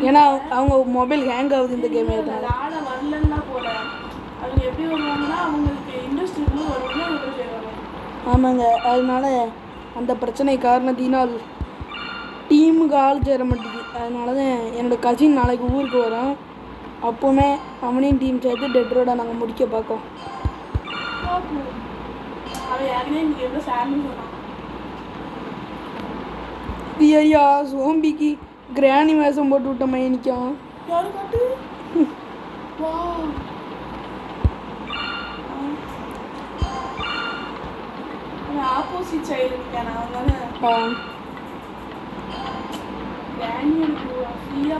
ஏன்னா அவங்க மொபைல் ஹேங் ஆகுது இந்த கேம். விளாட வரலன்னா போல அவங்க எப்படி வருவாங்கன்னா அவங்களுக்கு இன்ட்ரெஸ்ட் இருந்து வருவாங்க. ஆமாங்க, அதனால அந்த பிரச்சனை காரணத்தினால் டீமுக்கு ஆள் சேர மாட்டேங்குது. அதனால தான் என்னோடய கசின் நாளைக்கு ஊருக்கு வரோம். அப்போவுமே அவனையும் டீம் சேர்த்து டெட் ரோடை நாங்கள் முடிக்க பார்க்கோம். ஐயா, சோம்பிக்கு கிராணி வேஷம் போட்டு விட்ட மைனிக்கான். ஆப்போசிட் சைடு இருக்கான.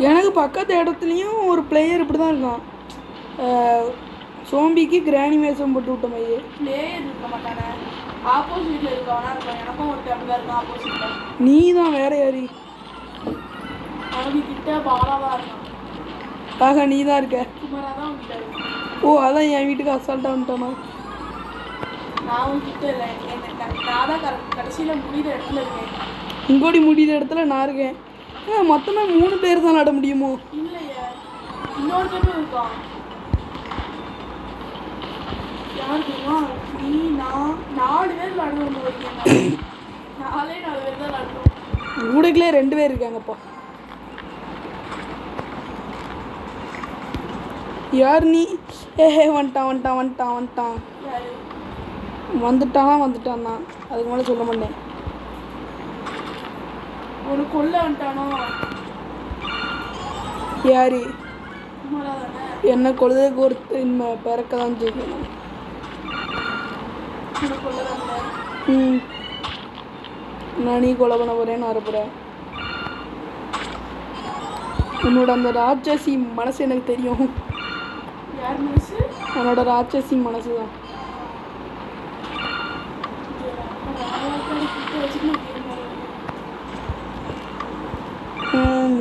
எனக்கு பக்கத்து இடத்துலையும் ஒரு பிளேயர் இப்படி தான் இருக்கான். சோம்பிக்கு கிராணி வேஷம் போட்டு விட்ட மாதிரி. பிளேயர் இருக்க மாட்டானே, ஆப்போசிட்ல இருக்கவனா இருக்கான். எனக்கும் ஒரு டைம் தான் இருக்கான் ஆப்போசிட்ல. நீ தான் வேற யாரு? அவங்க கிட்ட பாலாவா இருக்கான். ஆக நீ தான் இருக்க. குமாரா தான் உங்ககிட்ட இருக்கு. ஓ, அதான் என் வீட்டுக்கு அசால்ட்டாக வந்துட்டானா? நான் உங்ககிட்ட இல்லை. நான் தான் கடைசியில் முடிகிற இடத்துல இருக்கேன். உங்கோடி முடிகிற இடத்துல நான் இருக்கேன். மொத்தமாக 3 பேர் தான் நட முடியுமோ? இல்லையே, இன்னொருத்தரும் இருக்கான். யார் தெரியுமா? நீ, நான் 4 பேர் விளாடுவோம். 4 பேர் தான் விளாடுவோம். ஊடகளே 2 பேர் இருக்காங்கப்பா. யார் நீ? வந்துட்டான். வந்துட்டான் தான். அதுக்கு மேலே சொல்ல மாட்டேன். ஒரு கொல்ல வந்துட்டானோ? யாரு? என்ன கொள்ளைக்கு ஒருத்தர் பிறக்க தான் செய்யணும். நான் நீ கொலை பண்ண போறேன்னு வரப்போறேன். உன்னோட அந்த ராட்சசி மனசு எனக்கு தெரியும். யார் மனசு? உன்னோட ராட்சசி மனசு தான்.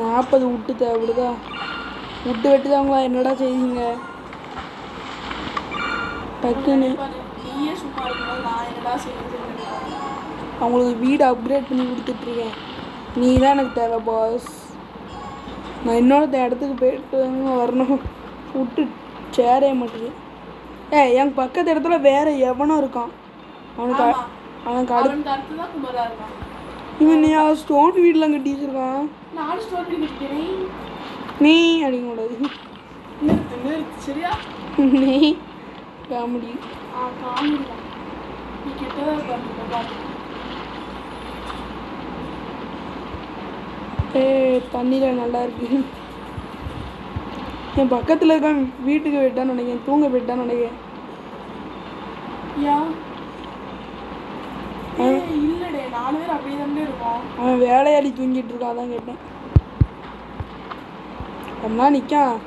நாற்பது விட்டு தேவைப்படுதா? விட்டு வெட்டுதாங்களா? என்னடா செய்வீங்க டக்குன்னு? அவங்களுக்கு வீடு அப்கிரேட் பண்ணி கொடுத்துட்ருக்கேன். நீ தான் எனக்கு தேவை பாஸ். நான் இன்னொரு இடத்துக்கு போயிட்டு வரணும். விட்டு சேரே மாட்டேங்குது. என் பக்கத்து இடத்துல வேற எவனும் இருக்கான். அவனுக்கு அடுத்து இவன் ஸ்டோன் வீடெலாம் கட்டி வச்சிருக்கான். நீ அடிக்கூடாது. நிறுத்து நிறுத்து சரியா? நீ காமெடி. காமெடி தான். நீ கிட்டதான் பார்த்துக்க பார்த்து. தண்ணியில் நல்லா இருக்கு. என் பக்கத்தில் இருக்கான் வீட்டுக்கு போயிட்டான்னு நினைக்கிறேன், தூங்க போயிட்டான்னு நினைக்கிறேன். இல்லடே 4 பேர் அப்படியே தானே இருக்கோம். அவன் வேலையாடி தூங்கிட்டு இருக்கான், அதான் கேட்டேன். அண்ணா நிற்கான்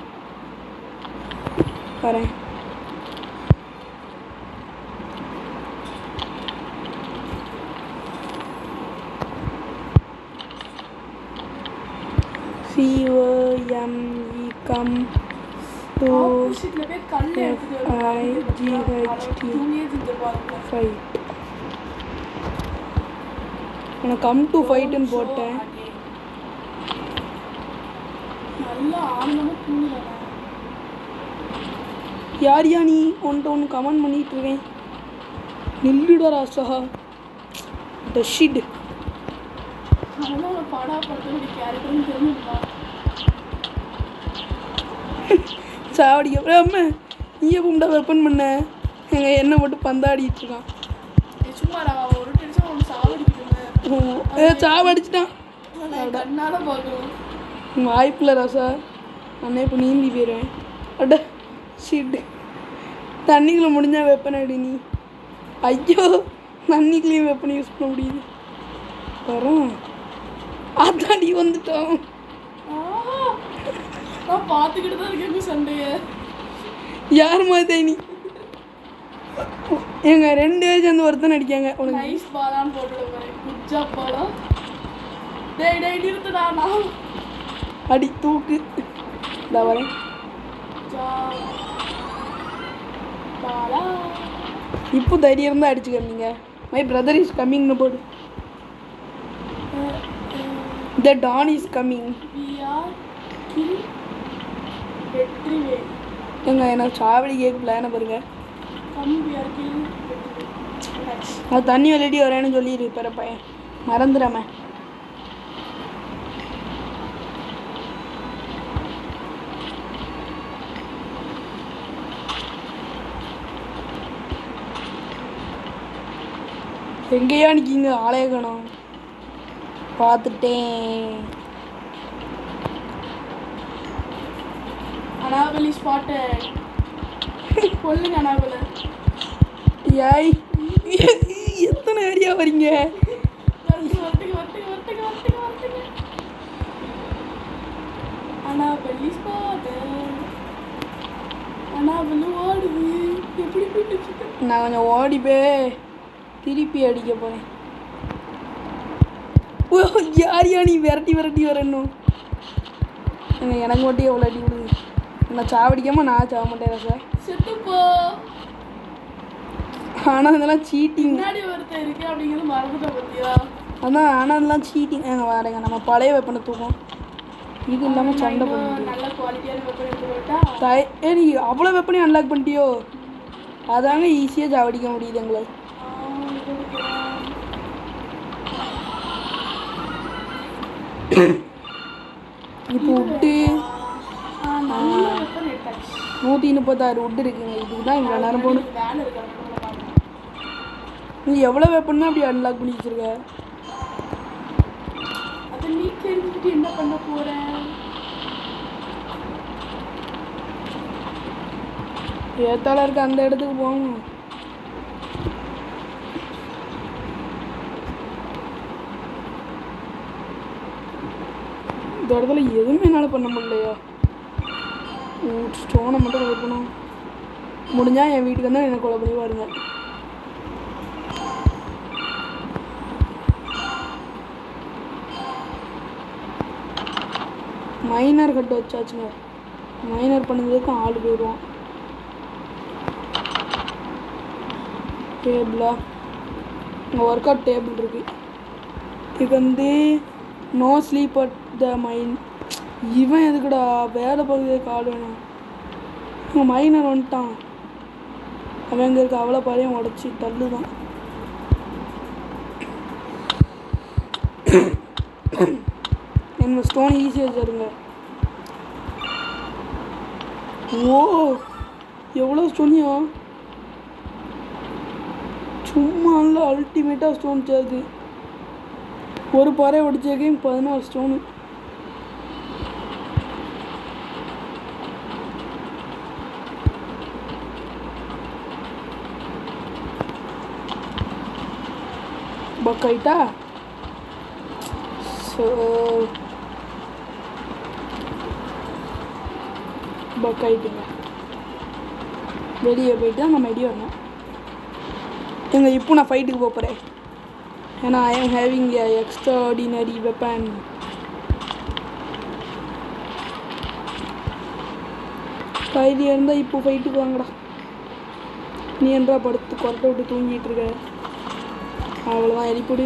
வரேன். COME come to fight. நான் கம் டு ஃபைட்டுன்னு போட்டேன். யார் யா நீ? ஒன்று கமெண்ட் பண்ணிட்டு இருக்கேன். நில்லுடா ராசா. த ஷிட். சாவடிக்க அம்மா நீ எப்போ வெப்பன் பண்ண? எங்க என்ன மட்டும் பந்தாடிட்டு இருக்கான். சாவடிச்சிட்டான். வாய்ப்பில்லை ராசா, அண்ணே இப்போ நீந்தி போயிடுவேன். அட ஷிட். தண்ணிக்குள்ளே முடிஞ்சா வெப்பன் அடி நீ. ஐயோ தண்ணிக்குள்ளேயும் வெப்பன் யூஸ் பண்ண முடியுது. வரோம் அதாடி வந்துட்டோம். நான் பார்த்துக்கிட்டு தான் இருக்கேன் சண்டையை. யார் மாதிரி நீ? எங்க 2 பேர் சேர்ந்து ஒருத்தன் அடிக்காங்க. உனக்கு நைஸ் பாலான்னு போட்டுடுவேன். குஜா பாலா. டேய் டேய் நிறுத்துடா. நான் அடி தூக்கு. இதா வரேன். பாலா இப்போ தைரியம் இருந்தால் அடிச்சுக்கிறீங்க. மை பிரதர் இஸ் கம்மிங்னு போடு. த டான் இஸ் கம்மிங். எங்க எனக்கு சாவடி கேட்க பிளான பாருங்க. அது தண்ணி விளையாடி வரேன்னு சொல்லிடு பிற பையன் மறந்துடாம. எங்கேயா நிற்கிங்க? ஆலய காணோம். பார்த்துட்டேன். அனாபலி ஸ்பாட்டட். கொல்லுங்க அனாபலை. யாய் எத்தனை ஏரியா வரீங்க? அனாபலி ஸ்பாட்டட். அனாபலி ஓடுது. எப்படி போயிட்டு? நான் கொஞ்சம் ஓடி போய் திருப்பி அடிக்க போகிறேன். ஓ யாரையா நீ விரட்டி விரட்டி வரணும்? எனக்கு மட்டும் எவ்வளோ அடி விடுது. நான் சாவடிக்காமல் நான் சாவ மாட்டேன் சார். செத்துப்போ. ஆனால் இதெல்லாம் சீட்டிங். முன்னாடி ஒருத்தர் இருக்கு அப்படிங்கிறது மறந்துட்ட பத்தியா? அதான் ஆனால் இதெல்லாம் சீட்டிங். வரேங்க நம்ம பழைய வெப்பனை தூக்கம். இது இல்லாமல் சண்டை போட்டு நல்ல குவாலிட்டியான வெப்பன் எடுத்து போட்டா நீ அவ்வளோ வெப்பனையும் அன்லாக் பண்ணிட்டியோ? அதாங்க ஈஸியாக சாவடிக்க முடியுது எங்களை. இப்போ விட்டு 136 உட்டு இருக்குங்க. இதுக்கு தான் இவ்வளோ நேரம் போகணும். நீ எவ்வளோ வெப்பன்னா அப்படி அன்லாக் பண்ணி வச்சிருக்க? அதை நீ தெரிஞ்சுக்கிட்டு என்ன பண்ண போகிறேன்? ஏத்தால இருக்க அந்த இடத்துக்கு போகணும். இந்த இடத்துல எதுவுமே என்னால் பண்ண முடியலையா? ஸ்டோனை மட்டும் வைக்கணும். முடிஞ்சால் என் வீட்டுக்கு வந்தால் என்னை கொலை பண்ணி பாருங்க. மைனர் கட்டு வச்சாச்சுங்க. மைனர் பண்ணதுக்கு ஆள் போயிடுவான். டேபிளா இங்கே ஒர்க் அவுட் டேபிள் இருக்குது. இது வந்து நோ ஸ்லீப் அட் த மைன். இவன் எதுக்குடா வேலை பகுதியே கால் வேணும்? இங்கே மைனர் வந்துட்டான். அவன் எங்கே இருக்க அவ்வளோ பாதையும் உடச்சி தள்ளுதான். என்ன ஸ்டோன் ஈஸியாக வச்சுருங்க. ஓ எவ்வளோ ஸ்டோனியா, சும்மா இல்லை அல்டிமேட்டாக ஸ்டோன் சேர்க்கு. ஒரு பாறை உடைச்சேக்கே 14 ஸ்டோனு. பக்காயிட்டா. ஸோ பக்காயிட்டுங்க. வெளியே போயிட்டு தான் நம்ம ஐடி வரணும். எங்க இப்போ நான் ஃபைட்டுக்கு போகிறேன். ஏன்னா ஐ ஆம் ஹேவிங் எ எக்ஸ்ட்ராடினரி வெப்பன். கைதியாக இருந்தால் இப்போ ஃபைட்டுக்கு வாங்கடா. நீ என்றா படுத்து கொரட்டை விட்டு தூங்கிட்டு இருக்க. அவ்வளோதான் எலிப்பொடி.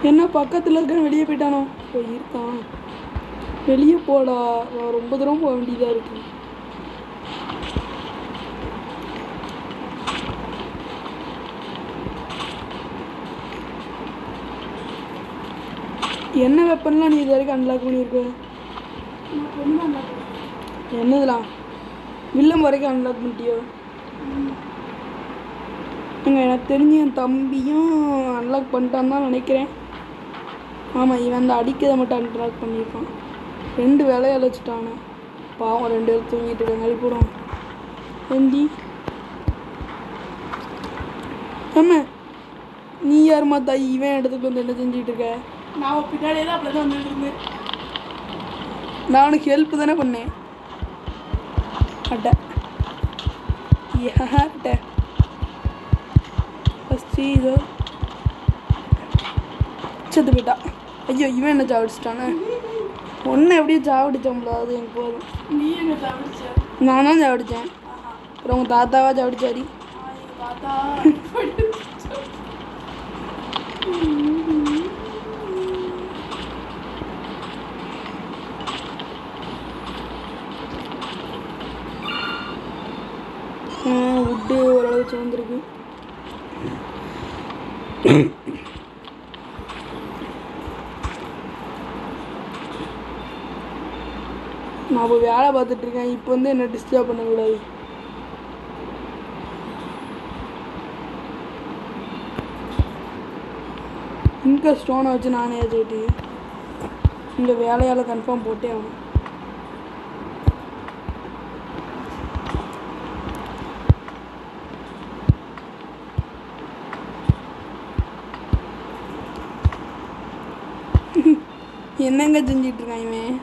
என்ன பக்கத்தில் இருக்க வெளியே போயிட்டானோ? போய் இருக்கான். வெளியே போடா, ரொம்ப தூரம் போக வேண்டியதாக இருக்கு. என்ன வெப்பன்லாம் நீ இது வரைக்கும் அன்லாக் பண்ணியிருக்க? என்னதுலாம் வில்லம் வரைக்கும் அன்லாக் பண்ணிட்டியோ? எனக்கு தெரிஞ்சு என் தம்பியும் அன்லாக் பண்ணிட்டான்னு தான் நினைக்கிறேன். ஆமாம், இவன் அந்த அடிக்கதை மட்டும் அன்லாக் பண்ணியிருக்கான். 2 வேலையை அழைச்சிட்டானே பாவம். 2 பேர் தூங்கிட்டு இருக்காங்க. அழிப்போடும் ஏண்டி ஆமாம். நீ யாருமா தாய் இவன் இடத்துக்கு வந்து என்ன செஞ்சுட்டு இருக்க? நான் பின்னாடியே தான் அப்படி தான் வந்துட்டு இருந்தேன். நான் உனக்கு ஹெல்ப் தானே பண்ணேன். அட்ட யார்கிட்ட ஃபஸ்ட்டு இதோ செத்து போயிட்டா. ஐயோ இவன் என்ன சாவடிச்சிட்டானே. ஒன்று எப்படியும் சாவடிச்சோம்ல, அது எனக்கு போதும். நீ என்ன சாப்பிடுச்ச? நான் தான் சாவடித்தேன். அப்புறம் உங்கள் தாத்தாவா சாவடிச்சாரி. தாத்தா உட்டு ஓரளவு சேர்ந்துருக்கு. நான் இப்போ வேலை பார்த்துட்ருக்கேன். இப்போ வந்து என்ன டிஸ்டர்ப் பண்ணக்கூடாது. இங்கே ஸ்டோனை வச்சு நானே ஏற்றிட்டு இந்த வேலையால் கன்ஃபார்ம் போட்டே ஆகணும். என்னங்க செஞ்சிட்டு இருக்கான் இவன்?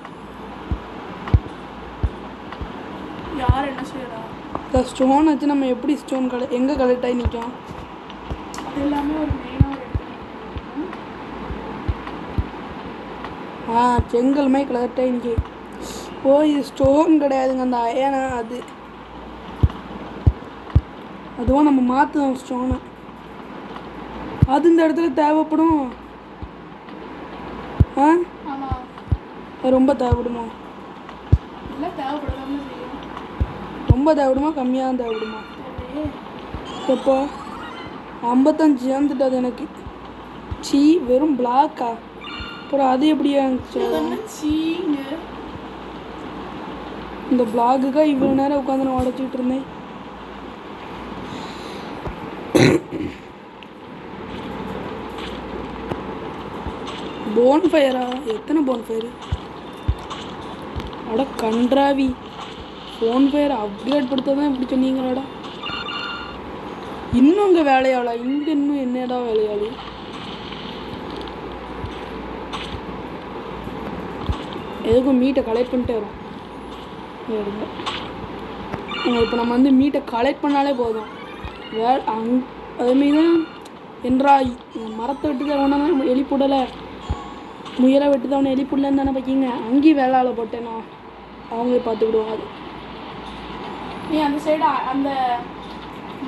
யார் என்ன செய்யறா? இந்த ஸ்டோன் வச்சு நம்ம எப்படி ஸ்டோன் எங்கே கலெக்ட் ஆகி நிற்கும்? அது எல்லாமே ஒரு மெயினாக ஒரு செங்கல் மாதிரி கலெக்ட் ஆகி நிற்கி. ஓ இது ஸ்டோன் கிடையாதுங்க, அந்த அயனா. அதுவும் நம்ம மாற்றணும் ஸ்டோனை. அது இந்த இடத்துல தேவைப்படும். ரொம்ப தேவைப்படுமா? இல்லை தேவைப்படாம செய்யும். ரொம்ப தேவைப்படுமா கம்மியாக தான் தேவைப்படுமா? எப்போ 55 சேர்ந்துட்டு அது எனக்கு. சீ வெறும் பிளாக்கா? அப்புறம் அது எப்படியா இந்த பிளாக்குக்காக இவ்வளோ நேரம் உட்காந்து நான் உடச்சிக்கிட்டு இருந்தேன். போன் ஃபயரா? எத்தனை போன் ஃபயரு? அட கன்றாவி, போன் ஃபயர் அப்கிரேட் படுத்த தான் இப்படி சொன்னீங்களாடா. இன்னும் இங்கே வேலையாளா? இங்கே இன்னும் என்னடா வேலையாளு? எதுக்கும் மீட்டை கலெக்ட் பண்ணிட்டே வரும். இப்போ நம்ம வந்து மீட்டை கலெக்ட் பண்ணாலே போதும். அதுமாரி தான் என்றா மரத்தை வெட்டி தான் ஒன்றா எலி போடலை, முயலை வெட்டி தான் ஒன்று எலி போடலன்னு தானே பார்க்கிங்க. அங்கேயும் வேளாள போட்டேன்னா அவங்களே பார்த்துக்கிடுவாங்க. அது நீ அந்த சைடு அந்த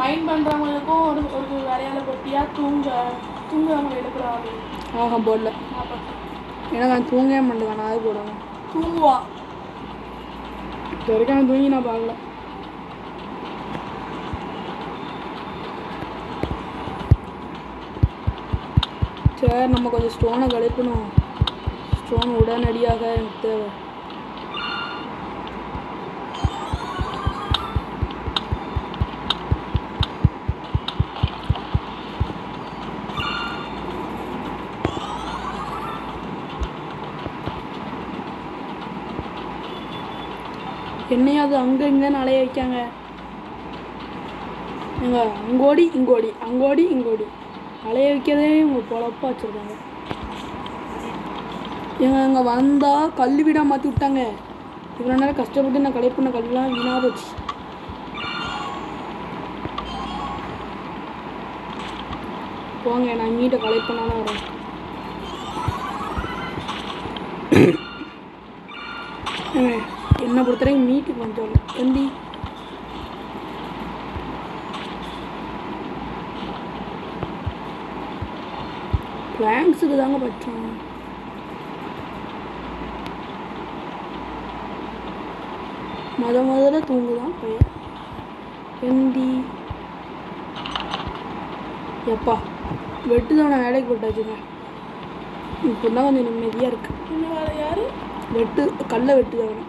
மைண்ட் பண்ணுறவங்களுக்கும் ஒரு ஒரு வேலையால் போட்டியா? தூங்குறவங்க எடுக்கிறாங்க. போடல. ஏன்னா நான் தூங்கவே மாட்டேன். நான் அது போடணும். தூங்குவான். இது வரைக்கும் நான் தூங்கி நான் பார்க்கல. சரி நம்ம கொஞ்சம் ஸ்டோனை கலெக்ட் பண்ணுவோம். ஸ்டோன் உடனடியாக எனக்கு தேவை. என்னையாவது அங்கே இங்கேன்னு அலைய வைக்காங்க. எங்க அங்கோடி இங்கோடி அங்கோடி இங்கோடி அலைய வைக்கிறதே இவங்க பொழப்பாக வச்சுருக்காங்க. எங்க அங்கே வந்தால் கல் வீடாக மாற்றி விட்டாங்க. இவ்வளோ நேரம் கஷ்டப்பட்டு நான் கலெக்ட் பண்ண கல்லாம் வீணாக போச்சு. போங்க, நான் மீட்டை கலெக்ட் பண்ணாலும் வரேன். என்னை பொறுத்தவரைக்கும் மீட்டு கொஞ்சம் எந்தி பிளாங்க்ஸுக்கு தாங்க பச்சோம். முதல்ல தூங்குதான் பையன். எந்தி எப்பா வெட்டுதான் வேலைக்கு போட்டாச்சுங்க. இப்போ தான் கொஞ்சம் நிம்மதியாக இருக்கு. இன்னும் வேறு யார் வெட்டு கல்லை வெட்டுதான்.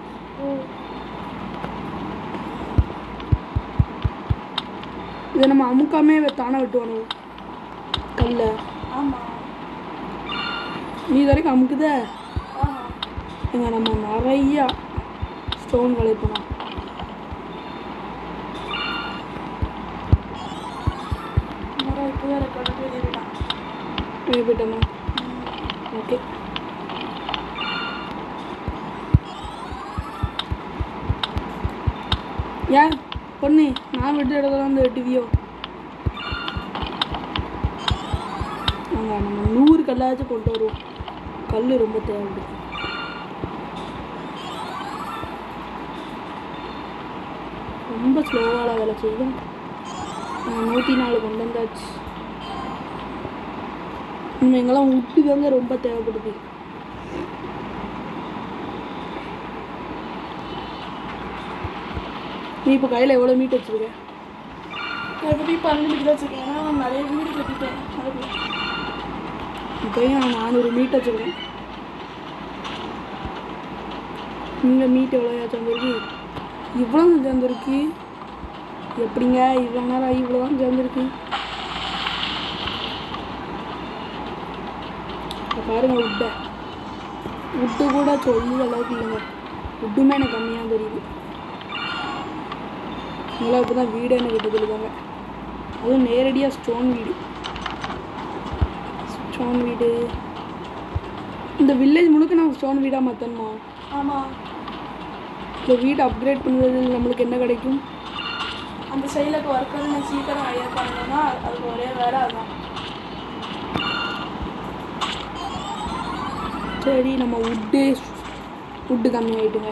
இதை நம்ம அமுக்காமே தானே வெட்டுவானு கல்ல. ஆமாம், நீ வரைக்கும் அமுக்குத. ஆமாம். எங்க நம்ம நிறையா ஸ்டோன் கலைப்போம். இப்போ ரெக்கார்டு போயிட்டான். போயிட்டோமா? ஓகே. ஏன் பொண்ணு நான் வெட்டு இடத்துல வந்து வெட்டுவியோ? நாங்கள் நம்ம 100 கல்லாச்சும் கொண்டு வருவோம். கல் ரொம்ப தேவைப்படுது. ரொம்ப ஸ்லோவாக வேலை செய்யும். 104 கொண்டு வந்தாச்சு. இன்னும் எங்கெல்லாம் விட்டு தாங்க ரொம்ப தேவைப்படுது. நீ இப்போ கையில் எவ்வளோ மீட் வச்சுருக்க? நான் பற்றி 12 மீட்டர் வச்சுருக்கேன். ஏன்னா நான் நிறைய வீடு கட்டிட்டேன். அதுக்கு இப்போயும் நான் 400 மீட் வச்சுருக்கேன். நீங்கள் மீட் எவ்வளோயாச்சும் வந்துருக்கு? இவ்வளோ சேர்ந்துருக்கு. எப்படிங்க இவ்வளோ நேரம் ஆகி இவ்வளோ தான் சேர்ந்துருக்கு? பாருங்கள் உட்டு கூட சொல்லுற அளவுக்கு இல்லைங்க. உட்டுமே எனக்கு கம்மியாக தெரியுது. இங்கெல்லாம் இப்போ தான் வீடு என்ன கட்ட சொல்லுவாங்க. அதுவும் நேரடியாக ஸ்டோன் வீடு. இந்த வில்லேஜ் முழுக்க நான் ஸ்டோன் வீடாக மாற்றணுமா? ஆமாம். இந்த வீடு அப்கிரேட் பண்ணுறது நம்மளுக்கு என்ன கிடைக்கும்? அந்த சைடில் ஒர்க்கர் நான் சீக்கிரம் ஐயா பண்ணணும்னா அதுக்கு ஒரே வேலை அதுதான். சரி, நம்ம உட்டு கம்மியாயிட்டுங்க.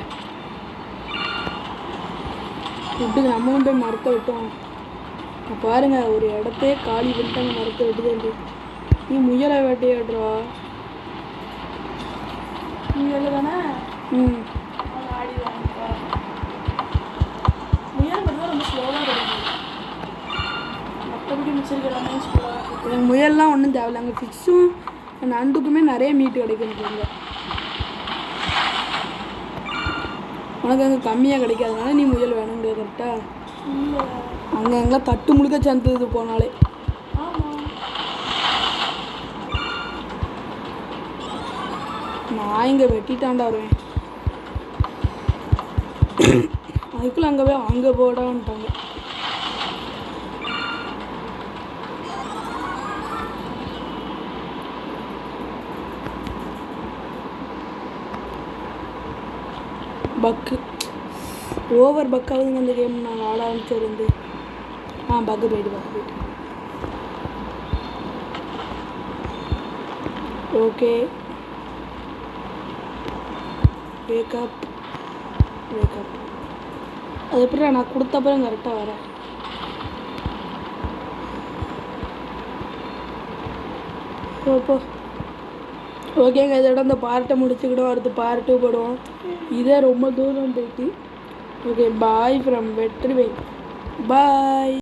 உட்டுக்கு நம்மளும் போய் மரத்தை விட்டோம். பாருங்க ஒரு இடத்தையே காலி பண்ணிட்டு அந்த மரத்தை வெட்டுது. நீ முயலை வேட்டையாடுறா? முயல் தானே? ஆடிடுவாங்க. முயல் மட்டும் ரொம்ப ஸ்லோவாக கிடைக்கும். மற்றபடி மிச்சம் எல்லாமே ஸ்லோவாக இருக்கும். எனக்கு முயல்லாம் ஒன்றும் தேவையில்ல. அங்கே ஃபிஷ்ஷும் நண்டுக்குமே நிறைய மீட்டு கிடைக்கும். உனக்கு அங்கே கம்மியாக கிடைக்காதனால நீ முயல் வேணுங்க. கரெக்டாக அங்கே எங்கெல்லாம் தட்டு முழுக்க சேர்ந்தது போனாலே. நான் இங்கே வெட்டிட்டாண்டா வருவேன். அதுக்குள்ள அங்கே போடான்ட்டாங்க. பக்கு ஓவர் பக்காகுதுங்க இந்த கேம். நாங்கள் ஆட ஆரம்பிச்சிருந்து பக்கு போயிட்டு. Okay, wake up. அது எப்படி நான் கொடுத்தப்பறம் கரெக்டாக வரேன். போ. ஓகேங்க, இதோட இந்த பார்ட்டை முடிச்சுக்கிட்டோம். அடுத்து பார்ட் 2 போடுவோம். இதே ரொம்ப தூரம் போயிட்டு. Okay, bye from Vetrivel. Bye.